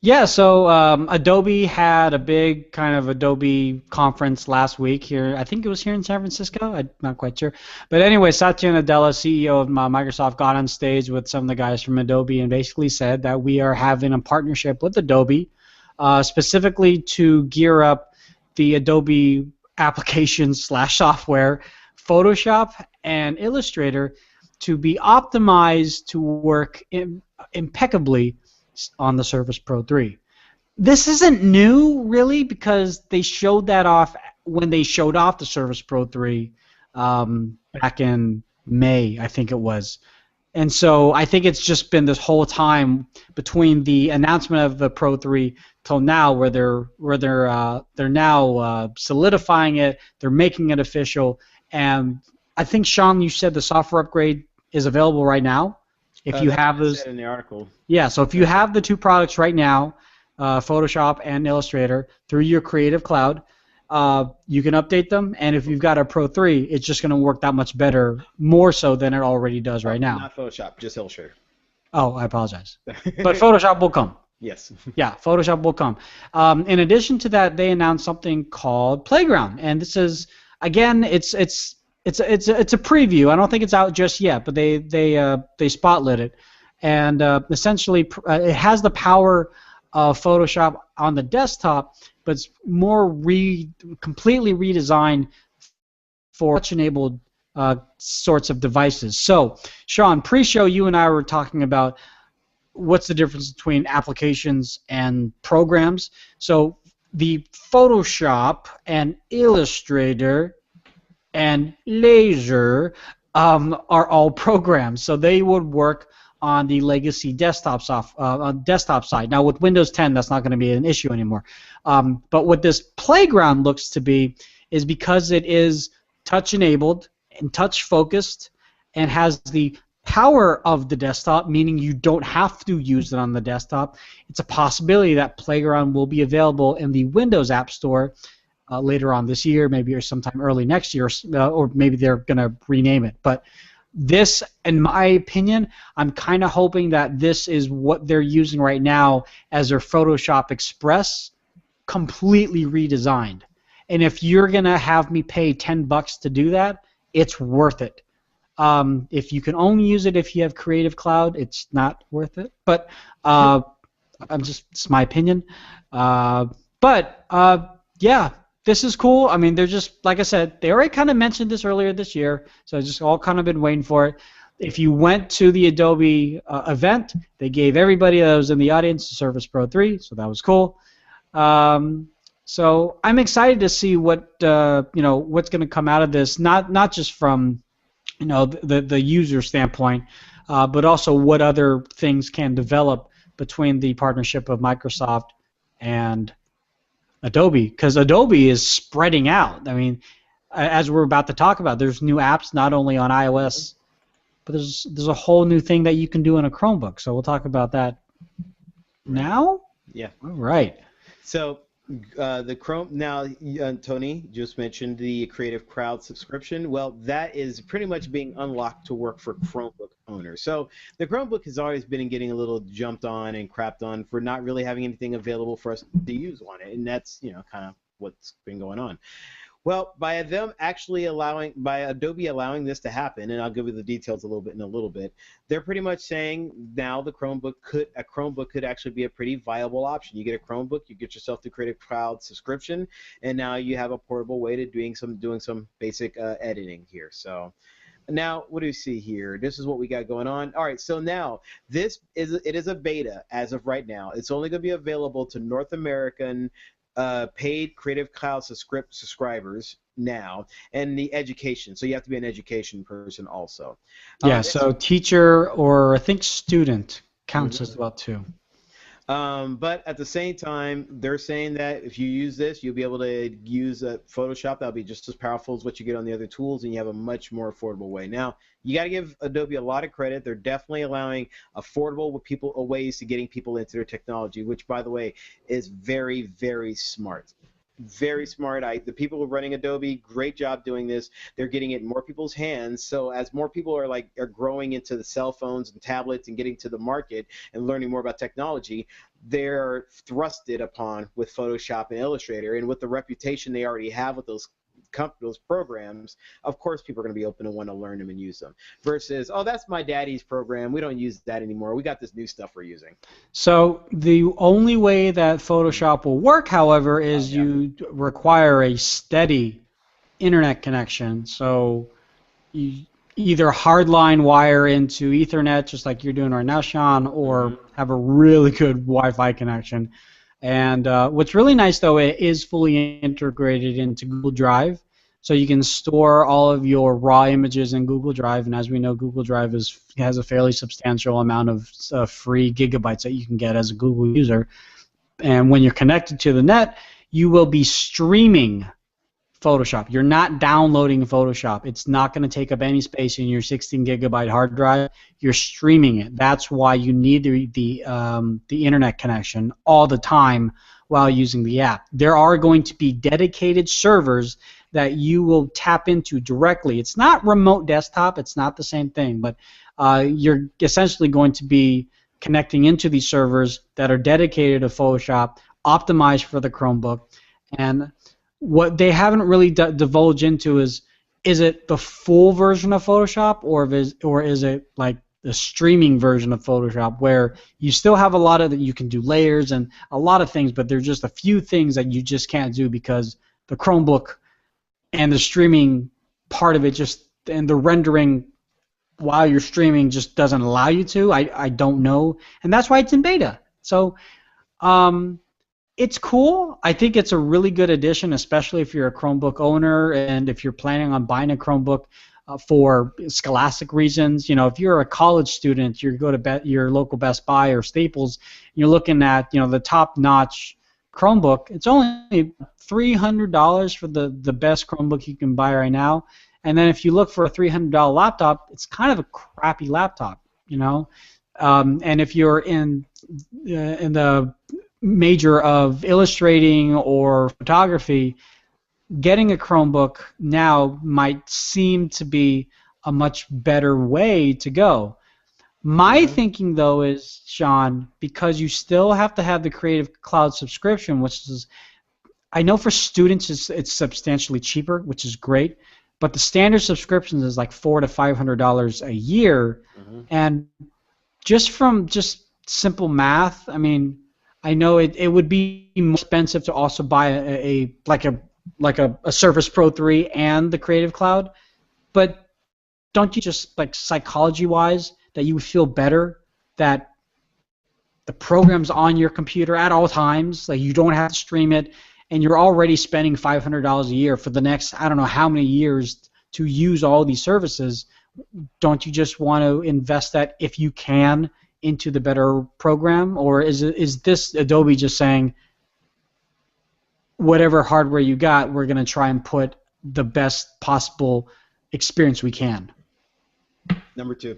B: Yeah, so Adobe had a big kind of Adobe conference last week here. I think it was here in San Francisco. I'm not quite sure. But anyway, Satya Nadella, CEO of Microsoft, got on stage with some of the guys from Adobe and basically said that we are having a partnership with Adobe specifically to gear up the Adobe applications slash software, Photoshop and Illustrator, to be optimized to work impeccably on the Surface Pro 3. This isn't new, really, because they showed that off when they showed off the Surface Pro 3 back in May, I think it was. And so I think it's just been this whole time between the announcement of the Pro 3 till now, where they're now solidifying it, they're making it official, and I think Sean, you said the software upgrade is available right now. If you have those,
A: said in the article.
B: Yeah, so if you have the two products right now, Photoshop and Illustrator, through your Creative Cloud, you can update them, and if you've got a Pro 3, it's just going to work that much better, more so than it already does right now.
A: Not Photoshop, just Illustrator.
B: Oh, I apologize. But Photoshop will come.
A: Yes.
B: Yeah, Photoshop will come. In addition to that, they announced something called Playground, and this is, again, it's a preview. I don't think it's out just yet, but they spotlit it, and essentially it has the power of Photoshop on the desktop, but it's more completely redesigned for touch-enabled sorts of devices. So, Sean, pre-show, you and I were talking about what's the difference between applications and programs. So the Photoshop and Illustrator and Laser are all programs. So they would work on the legacy desktop side. Now with Windows 10, that's not going to be an issue anymore. But what this Playground looks to be is, because it is touch-enabled and touch-focused and has the power of the desktop, meaning you don't have to use it on the desktop, it's a possibility that Playground will be available in the Windows App Store later on this year, maybe, or sometime early next year, or maybe they're going to rename it. But this, in my opinion, I'm kind of hoping that this is what they're using right now as their Photoshop Express, completely redesigned. And if you're going to have me pay $10 to do that, it's worth it. If you can only use it if you have Creative Cloud, it's not worth it. But it's my opinion. Yeah, this is cool. I mean, they're just, like I said, they already kind of mentioned this earlier this year, so I just all kind of been waiting for it. If you went to the Adobe event, they gave everybody that was in the audience the Surface Pro 3, so that was cool. So I'm excited to see what what's going to come out of this, not just from the user standpoint, but also what other things can develop between the partnership of Microsoft and Adobe, because Adobe is spreading out. I mean, as we're about to talk about, there's new apps not only on iOS, but there's a whole new thing that you can do in a Chromebook. So we'll talk about that now.
A: Yeah.
B: All right.
A: So the Chrome, now Tony just mentioned the Creative Cloud subscription. Well, that is pretty much being unlocked to work for Chromebook owners. So the Chromebook has always been getting a little jumped on and crapped on for not really having anything available for us to use on it, and that's kind of what's been going on. Well, by Adobe allowing this to happen, and I'll give you the details a little bit in a little bit, they're pretty much saying now a Chromebook could actually be a pretty viable option. You get a Chromebook, you get yourself the Creative Cloud subscription, and now you have a portable way to doing some basic editing here. So now, what do you see here? This is what we got going on. All right, so now it is a beta as of right now. It's only going to be available to North American paid Creative Cloud subscribers now, and the education. So you have to be an education person also.
B: Yeah, so teacher or I think student counts as well too.
A: But at the same time, they're saying that if you use this, you'll be able to use Photoshop. That'll be just as powerful as what you get on the other tools, and you have a much more affordable way. Now, you got to give Adobe a lot of credit. They're definitely allowing affordable ways to getting people into their technology, which, by the way, is very, very smart. very smart. The people running Adobe, great job doing this. They're getting it in more people's hands. So as more people are growing into the cell phones and tablets and getting to the market and learning more about technology, they're thrusted upon with Photoshop and Illustrator. And with the reputation they already have with those programs, of course people are going to be open and want to learn them and use them, versus, oh, that's my daddy's program, we don't use that anymore, we got this new stuff we're using.
B: So the only way that Photoshop will work, however, is you require a steady internet connection. So you either hardline wire into Ethernet, just like you're doing right now, Sean, or have a really good Wi-Fi connection. And what's really nice, though, it is fully integrated into Google Drive. So you can store all of your raw images in Google Drive. And as we know, Google Drive has a fairly substantial amount of free gigabytes that you can get as a Google user. And when you're connected to the net, you will be streaming Photoshop. You're not downloading Photoshop. It's not going to take up any space in your 16 gigabyte hard drive. You're streaming it. That's why you need the internet connection all the time while using the app. There are going to be dedicated servers that you will tap into directly. It's not remote desktop. It's not the same thing, but you're essentially going to be connecting into these servers that are dedicated to Photoshop, optimized for the Chromebook, and what they haven't really divulged into is it the full version of Photoshop, or is it like the streaming version of Photoshop, where you still have a lot of that, you can do layers and a lot of things, but there's just a few things that you just can't do because the Chromebook and the streaming part of it and the rendering while you're streaming just doesn't allow you to. I don't know, and that's why it's in beta. So it's cool. I think it's a really good addition, especially if you're a Chromebook owner and if you're planning on buying a Chromebook for scholastic reasons. You know, if you're a college student, you go to your local Best Buy or Staples, and you're looking at, you know, the top-notch Chromebook. It's only $300 for the best Chromebook you can buy right now. And then if you look for a $300 laptop, it's kind of a crappy laptop, you know. And if you're in the major of illustrating or photography, getting a Chromebook now might seem to be a much better way to go. My thinking, though, is, Sean, because you still have to have the Creative Cloud subscription, which is, I know for students it's substantially cheaper, which is great, but the standard subscription is like $400 to $500 a year, and just from simple math, I mean, I know it would be more expensive to also buy a Surface Pro 3 and the Creative Cloud, but don't you just, like, psychology-wise, that you would feel better that the program's on your computer at all times, like you don't have to stream it, and you're already spending $500 a year for the next, I don't know how many years, to use all these services? Don't you just want to invest that, if you can, into the better program? Or is this Adobe just saying, whatever hardware you got, we're going to try and put the best possible experience we can?
A: Number two.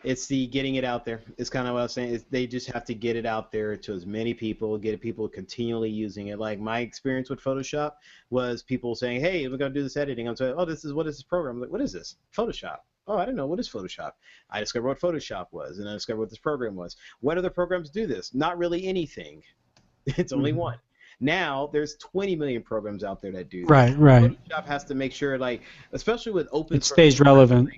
A: It's the getting it out there. It's kind of what I was saying. They just have to get it out there to as many people, get people continually using it. Like, my experience with Photoshop was people saying, hey, we're going to do this editing. I'm saying, oh, what is this program? I'm like, what is this? Photoshop. Oh, I don't know. What is Photoshop? I discovered what Photoshop was, and I discovered what this program was. What other programs do this? Not really anything. It's only one. Now, there's 20 million programs out there that do that.
B: Right.
A: Photoshop has to make sure, like, especially with open
B: it stays relevant.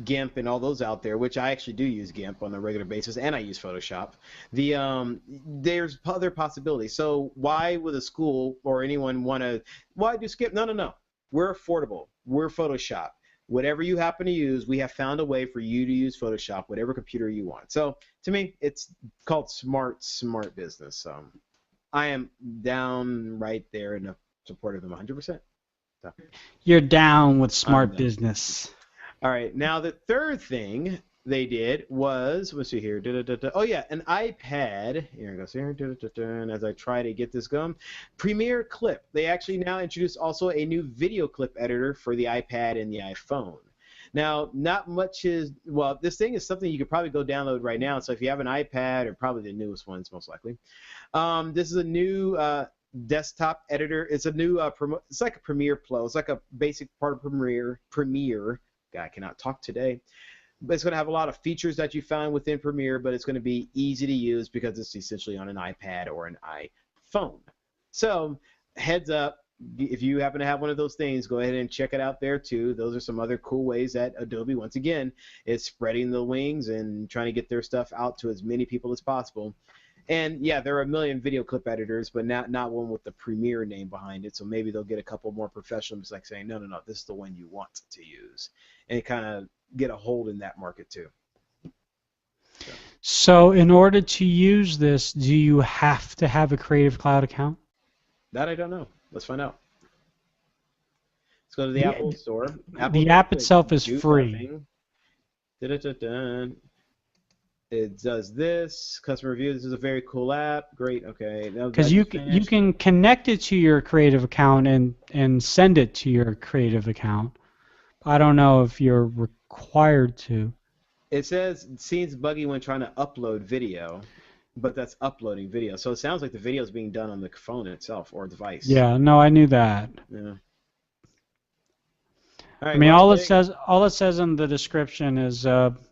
A: GIMP and all those out there, which I actually do use GIMP on a regular basis, and I use Photoshop. There's other possibilities. So why would a school or anyone want to? Why do skip? No. We're affordable. We're Photoshop. Whatever you happen to use, we have found a way for you to use Photoshop, whatever computer you want. So to me, it's called smart business. I am down right there in support of them 100%. So. You're
B: down with smart business.
A: All right, now the third thing they did was, let's see here, oh yeah, an iPad. Here it goes here, and as I try to get this going, Premiere Clip. They actually now introduced also a new video clip editor for the iPad and the iPhone. Now, not much is, well, this thing is something you could probably go download right now. So if you have an iPad, or probably the newest ones most likely, this is a new desktop editor. It's a new it's like a Premiere Pro. It's like a basic part of Premiere. God, I cannot talk today. But it's going to have a lot of features that you found within Premiere, but it's going to be easy to use because it's essentially on an iPad or an iPhone. So heads up, if you happen to have one of those things, go ahead and check it out there too. Those are some other cool ways that Adobe, once again, is spreading the wings and trying to get their stuff out to as many people as possible. And yeah, there are a million video clip editors, but not one with the Premiere name behind it. So maybe they'll get a couple more professionals like saying, no, this is the one you want to use, and kind of get a hold in that market too.
B: So in order to use this, do you have to have a Creative Cloud account?
A: That I don't know. Let's find out. Let's go to the Apple Store.
B: The app itself is free.
A: It does this. Customer review. This is a very cool app. Great. Okay.
B: Because you can connect it to your Creative account and send it to your Creative account. I don't know if you're required to.
A: It says it seems buggy when trying to upload video, but that's uploading video. So it sounds like the video is being done on the phone itself or device.
B: Yeah, no, I knew that.
A: Yeah. All right,
B: I mean, all it says in the description is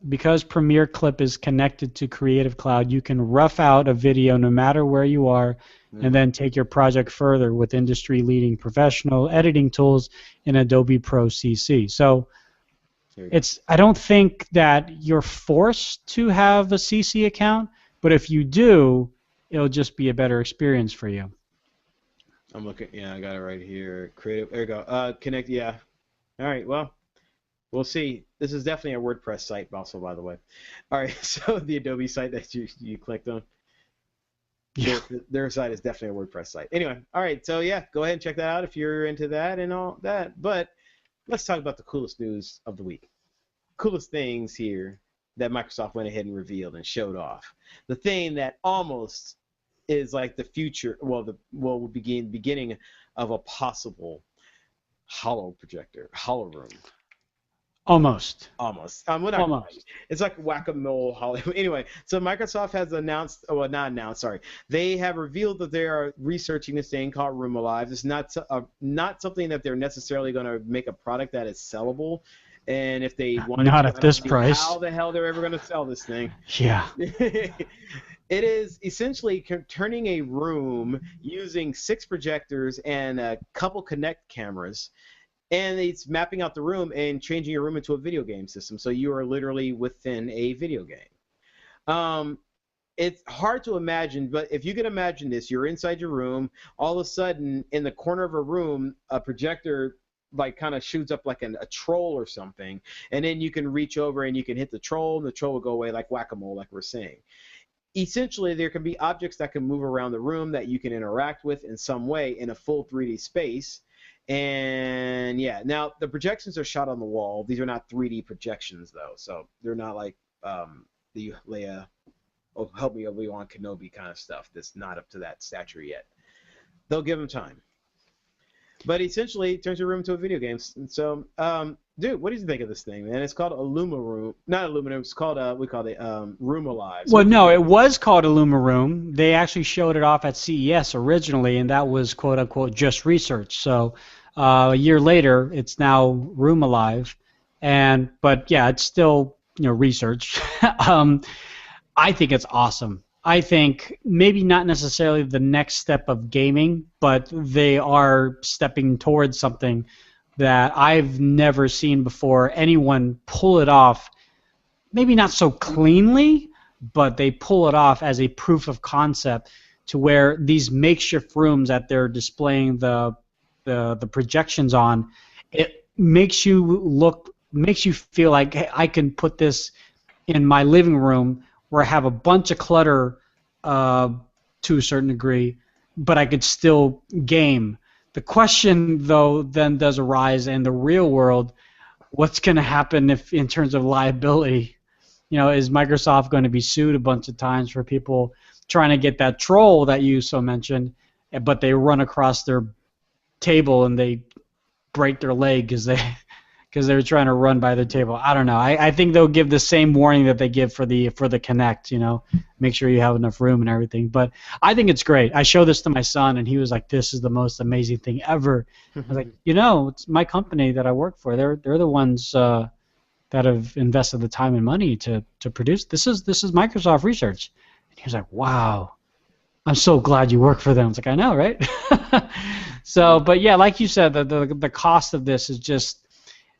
B: because Premiere Clip is connected to Creative Cloud, you can rough out a video no matter where you are, and then take your project further with industry-leading professional editing tools in Adobe Pro CC. So I don't think that you're forced to have a CC account, but if you do, it'll just be a better experience for you.
A: I'm looking. Yeah, I got it right here. Creative. There you go. Connect. Yeah. All right. Well, we'll see. This is definitely a WordPress site, also, by the way. All right. So the Adobe site that you clicked on. Yeah. Their site is definitely a WordPress site. Anyway. All right. So yeah, go ahead and check that out if you're into that and all that. But let's talk about the coolest news of the week. Coolest things here that Microsoft went ahead and revealed and showed off. The thing that almost is like the future, beginning of a possible hollow room.
B: Almost.
A: It's like whack-a-mole hollow. Anyway, so Microsoft has announced, they have revealed that they are researching this thing called Room Alive. It's not something that they're necessarily going to make a product that is sellable. And if they want
B: not at this price,
A: how the hell they're ever going to sell this thing?
B: Yeah.
A: It is essentially turning a room using 6 projectors and a couple Kinect cameras, and it's mapping out the room and changing your room into a video game system. So you are literally within a video game. It's hard to imagine, but if you can imagine this, you're inside your room. All of a sudden, in the corner of a room, a projector like kind of shoots up like a troll or something, and then you can reach over and you can hit the troll, and the troll will go away like whack-a-mole, like we're saying. Essentially, there can be objects that can move around the room that you can interact with in some way in a full 3D space. And yeah, now the projections are shot on the wall. These are not 3D projections though, so they're not like the Leia, oh help me Obi-Wan Kenobi kind of stuff. That's not up to that stature yet. They'll give them time. But essentially, it turns your room into a video game. And so, dude, what do you think of this thing, man? It's called Room. Not Illuma. It's called Room Alive. So
B: well, no, it was called Illuma Room. They actually showed it off at CES originally, and that was quote unquote just research. So a year later, it's now Room Alive, but yeah, it's still research. I think it's awesome. I think maybe not necessarily the next step of gaming, but they are stepping towards something that I've never seen before anyone pull it off, maybe not so cleanly, but they pull it off as a proof of concept to where these makeshift rooms that they're displaying the projections on, it makes you feel like, hey, I can put this in my living room where I have a bunch of clutter to a certain degree, but I could still game. The question, though, then does arise in the real world, what's going to happen if, in terms of liability? Is Microsoft going to be sued a bunch of times for people trying to get that troll that you so mentioned, but they run across their table and they break their leg because because they were trying to run by the table. I don't know. I think they'll give the same warning that they give for the Connect. Make sure you have enough room and everything. But I think it's great. I showed this to my son, and he was like, "This is the most amazing thing ever." I was like, it's my company that I work for. They're the ones that have invested the time and money to produce. This is Microsoft research. And he was like, "Wow. I'm so glad you work for them." It's like, I know, right? So, but yeah, like you said, the cost of this is just.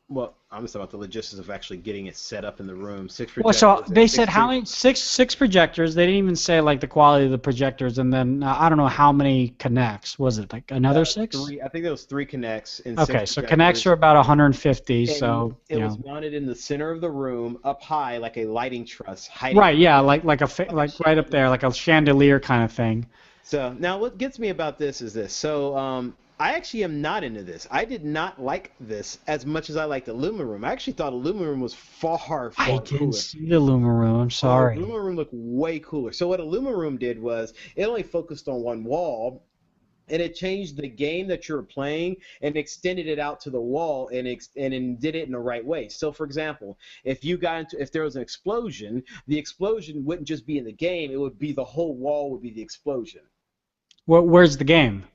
A: Well, I'm just about the logistics of actually getting it set up in the room. 6 projectors.
B: Well, so they said how many six projectors. They didn't even say like the quality of the projectors, and then I don't know how many connects. Was it like another 6?
A: 3. I think there was 3 connects.
B: Okay, so connects are about 150.
A: And
B: so
A: it was mounted in the center of the room, up high, like a lighting truss.
B: Right. Yeah. Like right up there, like a chandelier kind of thing.
A: So now, what gets me about this is this. So I actually am not into this. I did not like this as much as I liked the Luma Room. I actually thought a Luma Room was far
B: I didn't
A: cooler.
B: see the Luma Room. I'm sorry.
A: The Luma Room looked way cooler. So what a Luma Room did was it only focused on one wall, and it changed the game that you were playing and extended it out to the wall and did it in the right way. So, for example, if there was an explosion, the explosion wouldn't just be in the game; it would be the whole wall would be the explosion.
B: Where's the game?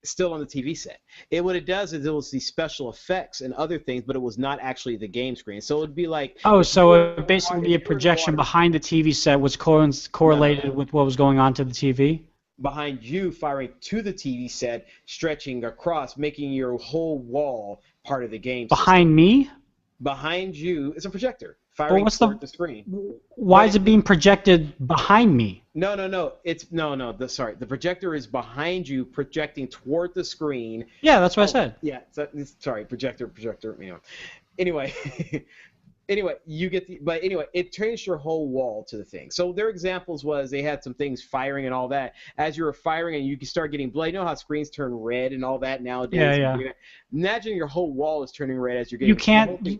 A: Still on the TV set. What it does is it was these special effects and other things, but it was not actually the game screen. So it would be like
B: so basically a projection behind the TV set was correlated with what was going on to the TV.
A: Behind you, firing to the TV set, stretching across, making your whole wall part of the game.
B: Behind me?
A: Behind you is a projector firing toward the screen.
B: Why is it being projected behind me?
A: No. Sorry. The projector is behind you, projecting toward the screen.
B: Yeah, that's what I said.
A: Yeah. Sorry, projector. Anyway. It changed your whole wall to the thing. So their examples was they had some things firing and all that. As you were firing and you start getting blood, you know how screens turn red and all that nowadays?
B: Yeah.
A: Imagine your whole wall is turning red as you're getting.
B: You can't.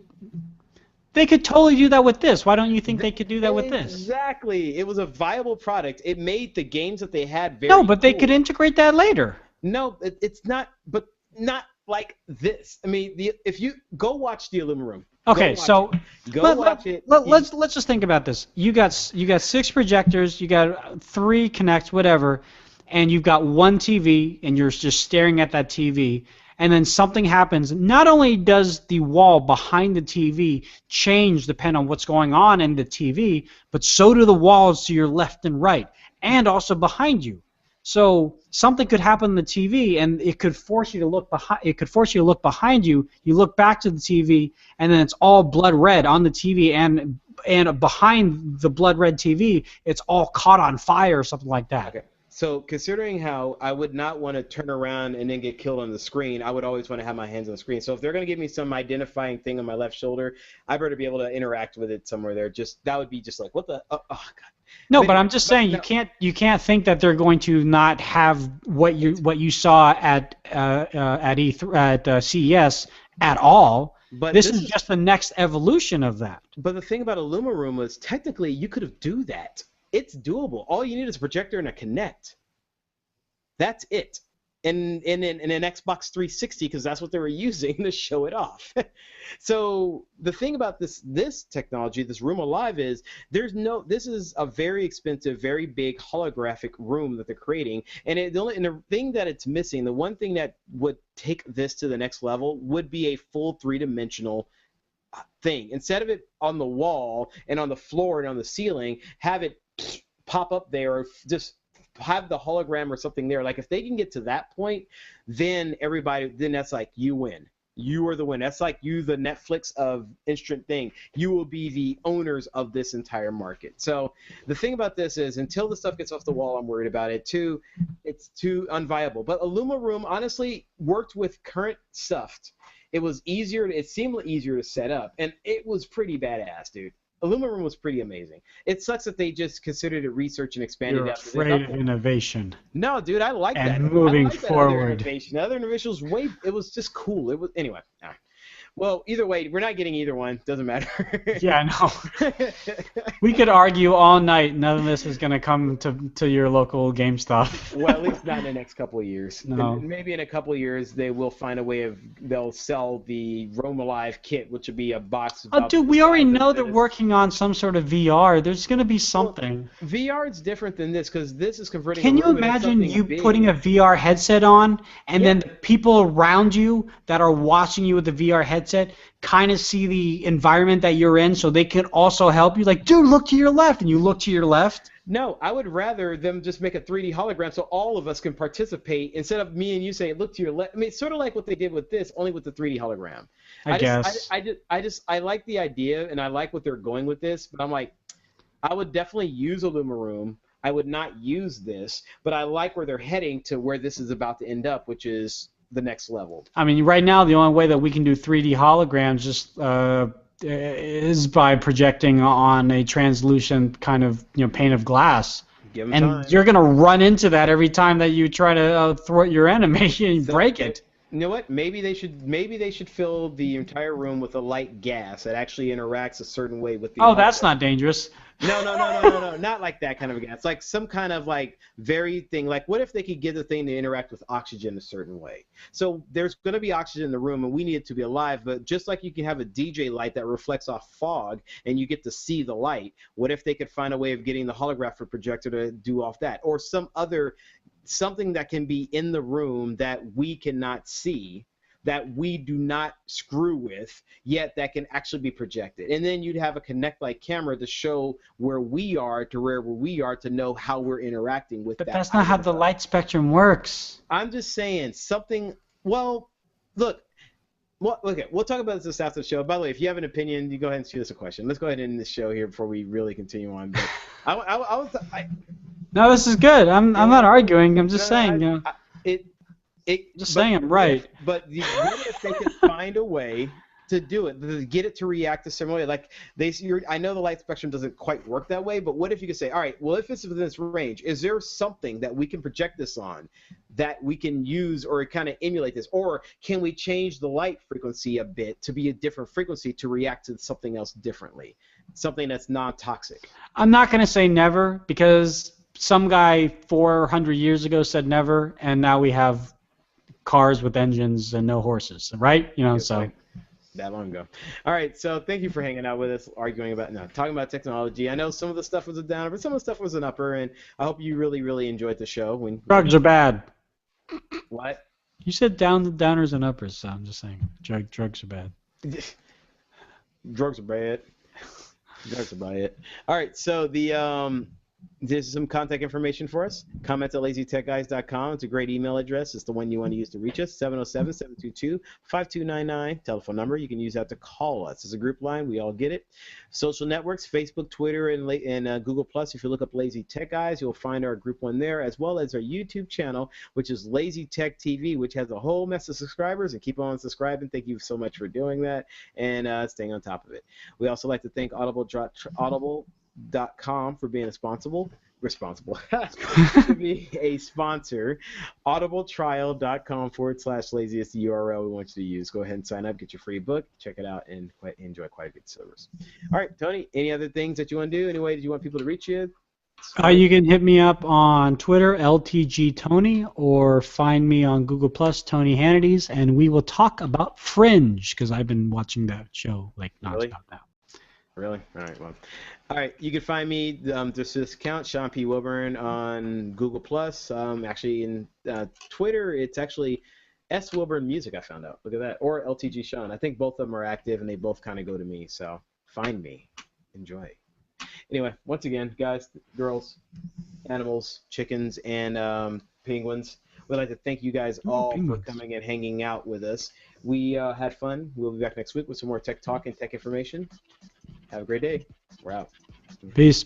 B: They could totally do that with this. Why don't you think they could do that with this?
A: Exactly. It was a viable product. It made the games that they had very.
B: No, but they could integrate that later.
A: No, it's not. But not like this. I mean, if you go watch the Illuma Room.
B: Okay, so
A: watch it.
B: Let's just think about this. You got 6 projectors, you got 3 Connects, whatever, and you've got one TV, and you're just staring at that TV, and then something happens. Not only does the wall behind the TV change depending on what's going on in the TV, but so do the walls to your left and right, and also behind you. So something could happen on the TV, and it could force you to look behind. It could force you to look behind you. You look back to the TV, and then it's all blood red on the TV, and behind the blood red TV, it's all caught on fire or something like that.
A: Okay. So considering how I would not want to turn around and then get killed on the screen, I would always want to have my hands on the screen. So if they're going to give me some identifying thing on my left shoulder, I better be able to interact with it somewhere there. That would be just like, what the? Oh God.
B: No, but I'm just saying you can't think that they're going to not have what you saw at CES at all. But this is just the next evolution of that.
A: But the thing about a Luma Room was technically you could have do that. It's doable. All you need is a projector and a Kinect. That's it. And an Xbox 360, because that's what they were using to show it off. So the thing about this technology, this Room Alive, is this is a very expensive, very big holographic room that they're creating, and the thing that it's missing, the one thing that would take this to the next level would be a full 3-dimensional thing. Instead of it on the wall and on the floor and on the ceiling, have it pop up there, or just have the hologram or something there. Like if they can get to that point, then that's like you win. You are the winner. That's like you, the Netflix of instant thing. You will be the owners of this entire market. So the thing about this is, until the stuff gets off the wall, I'm worried about it too. It's too unviable. But a Luma Room honestly worked with current stuff. It was easier. It seemed easier to set up, and it was pretty badass, dude. Illuma Room was pretty amazing. It sucks that they just considered it research and expanded.
B: You're afraid of innovation.
A: No, dude, I like that.
B: And moving forward.
A: Other innovation was it was just cool. It was anyway. Well, either way, we're not getting either one. Doesn't matter.
B: Yeah, I know. We could argue all night. None of this is going to come to your local GameStop.
A: Well, at least not in the next couple of years.
B: No.
A: And maybe in a couple of years they will find a way of they'll sell the Roam Alive kit, which would be a box.
B: Oh, dude, we already know they're working on some sort of VR. There's going to be something.
A: Well, VR is different than this because this is converting.
B: Can you imagine you putting a VR headset on and then the people around you that are watching you with the VR headset kind of see the environment that you're in so they can also help you? Like, dude, look to your left, and you look to your left.
A: No, I would rather them just make a 3D hologram so all of us can participate instead of me and you saying, look to your left. I mean, it's sort of like what they did with this, only with the 3D hologram.
B: I guess.
A: I like the idea, and I like what they're going with this, but I'm like, I would definitely use a Lumaroom. I would not use this, but I like where they're heading to where this is about to end up, which is the next level.
B: I mean, right now, the only way that we can do 3D holograms is by projecting on a translucent kind of pane of glass.
A: Give 'em
B: and
A: time.
B: You're gonna run into that every time that you try to thwart your enemy and break it.
A: You know what? Maybe they should fill the entire room with a light gas that actually interacts a certain way with the.
B: Oh, that's not dangerous.
A: No, not like that kind of a gas. Like some kind of like very thing. Like what if they could get the thing to interact with oxygen a certain way? So there's going to be oxygen in the room, and we need it to be alive. But just like you can have a DJ light that reflects off fog, and you get to see the light. What if they could find a way of getting the holographic projector to do off that, or something that can be in the room that we cannot see, that we do not screw with, yet that can actually be projected. And then you'd have a Kinect like camera to show where we are to where we are to know how we're interacting with that.
B: But that's not how the light spectrum works.
A: I'm just saying something. Well, look. Well, okay, we'll talk about this after the show. By the way, if you have an opinion, you go ahead and shoot us a question. Let's go ahead and end this show here before we really continue on. But
B: No, this is good. I'm not arguing. I'm just saying. Just saying I'm right.
A: But what if they could find a way to do it, to get it to react a similar way? Like I know the light spectrum doesn't quite work that way, but what if you could say, all right, well, if it's within this range, is there something that we can project this on that we can use or kind of emulate this? Or can we change the light frequency a bit to be a different frequency to react to something else differently, something that's non-toxic?
B: I'm not going to say never because some guy 400 years ago said never, and now we have cars with engines and no horses, right? So.
A: That long ago. All right, so thank you for hanging out with us, talking about technology. I know some of the stuff was a downer, but some of the stuff was an upper, and I hope you really, really enjoyed the show.
B: Drugs are bad.
A: What?
B: You said downers and uppers, so I'm just saying drugs are bad.
A: Drugs are bad. That's about it. All right, so there's some contact information for us. Comments at lazytechguys.com. It's a great email address. It's the one you want to use to reach us. 707-722-5299. Telephone number. You can use that to call us. It's a group line. We all get it. Social networks, Facebook, Twitter, and Google+. If you look up Lazy Tech Guys, you'll find our group one there, as well as our YouTube channel, which is Lazy Tech TV, which has a whole mess of subscribers. And keep on subscribing. Thank you so much for doing that and staying on top of it. We also like to thank Audible.com for being responsible to be a sponsor. audibletrial.com/lazy is the URL we want you to use. Go ahead and sign up, get your free book, check it out, and enjoy quite a good service. All right, Tony, any other things that you want to do? Any way that you want people to reach you?
B: You can hit me up on Twitter, LTG Tony, or find me on Google+, Tony Hannity's, and we will talk about Fringe, because I've been watching that show like nonstop now.
A: Really? All right, well. All right, you can find me, this account, Sean P. Wilburn, on Google+. Actually, in Twitter, it's actually S. Wilburn Music, I found out. Look at that. Or LTG Sean. I think both of them are active, and they both kind of go to me. So find me. Enjoy. Anyway, once again, guys, girls, animals, chickens, and penguins, we'd like to thank you guys all for coming and hanging out with us. We had fun. We'll be back next week with some more tech talk and tech information. Have a great day. We're out.
B: Peace.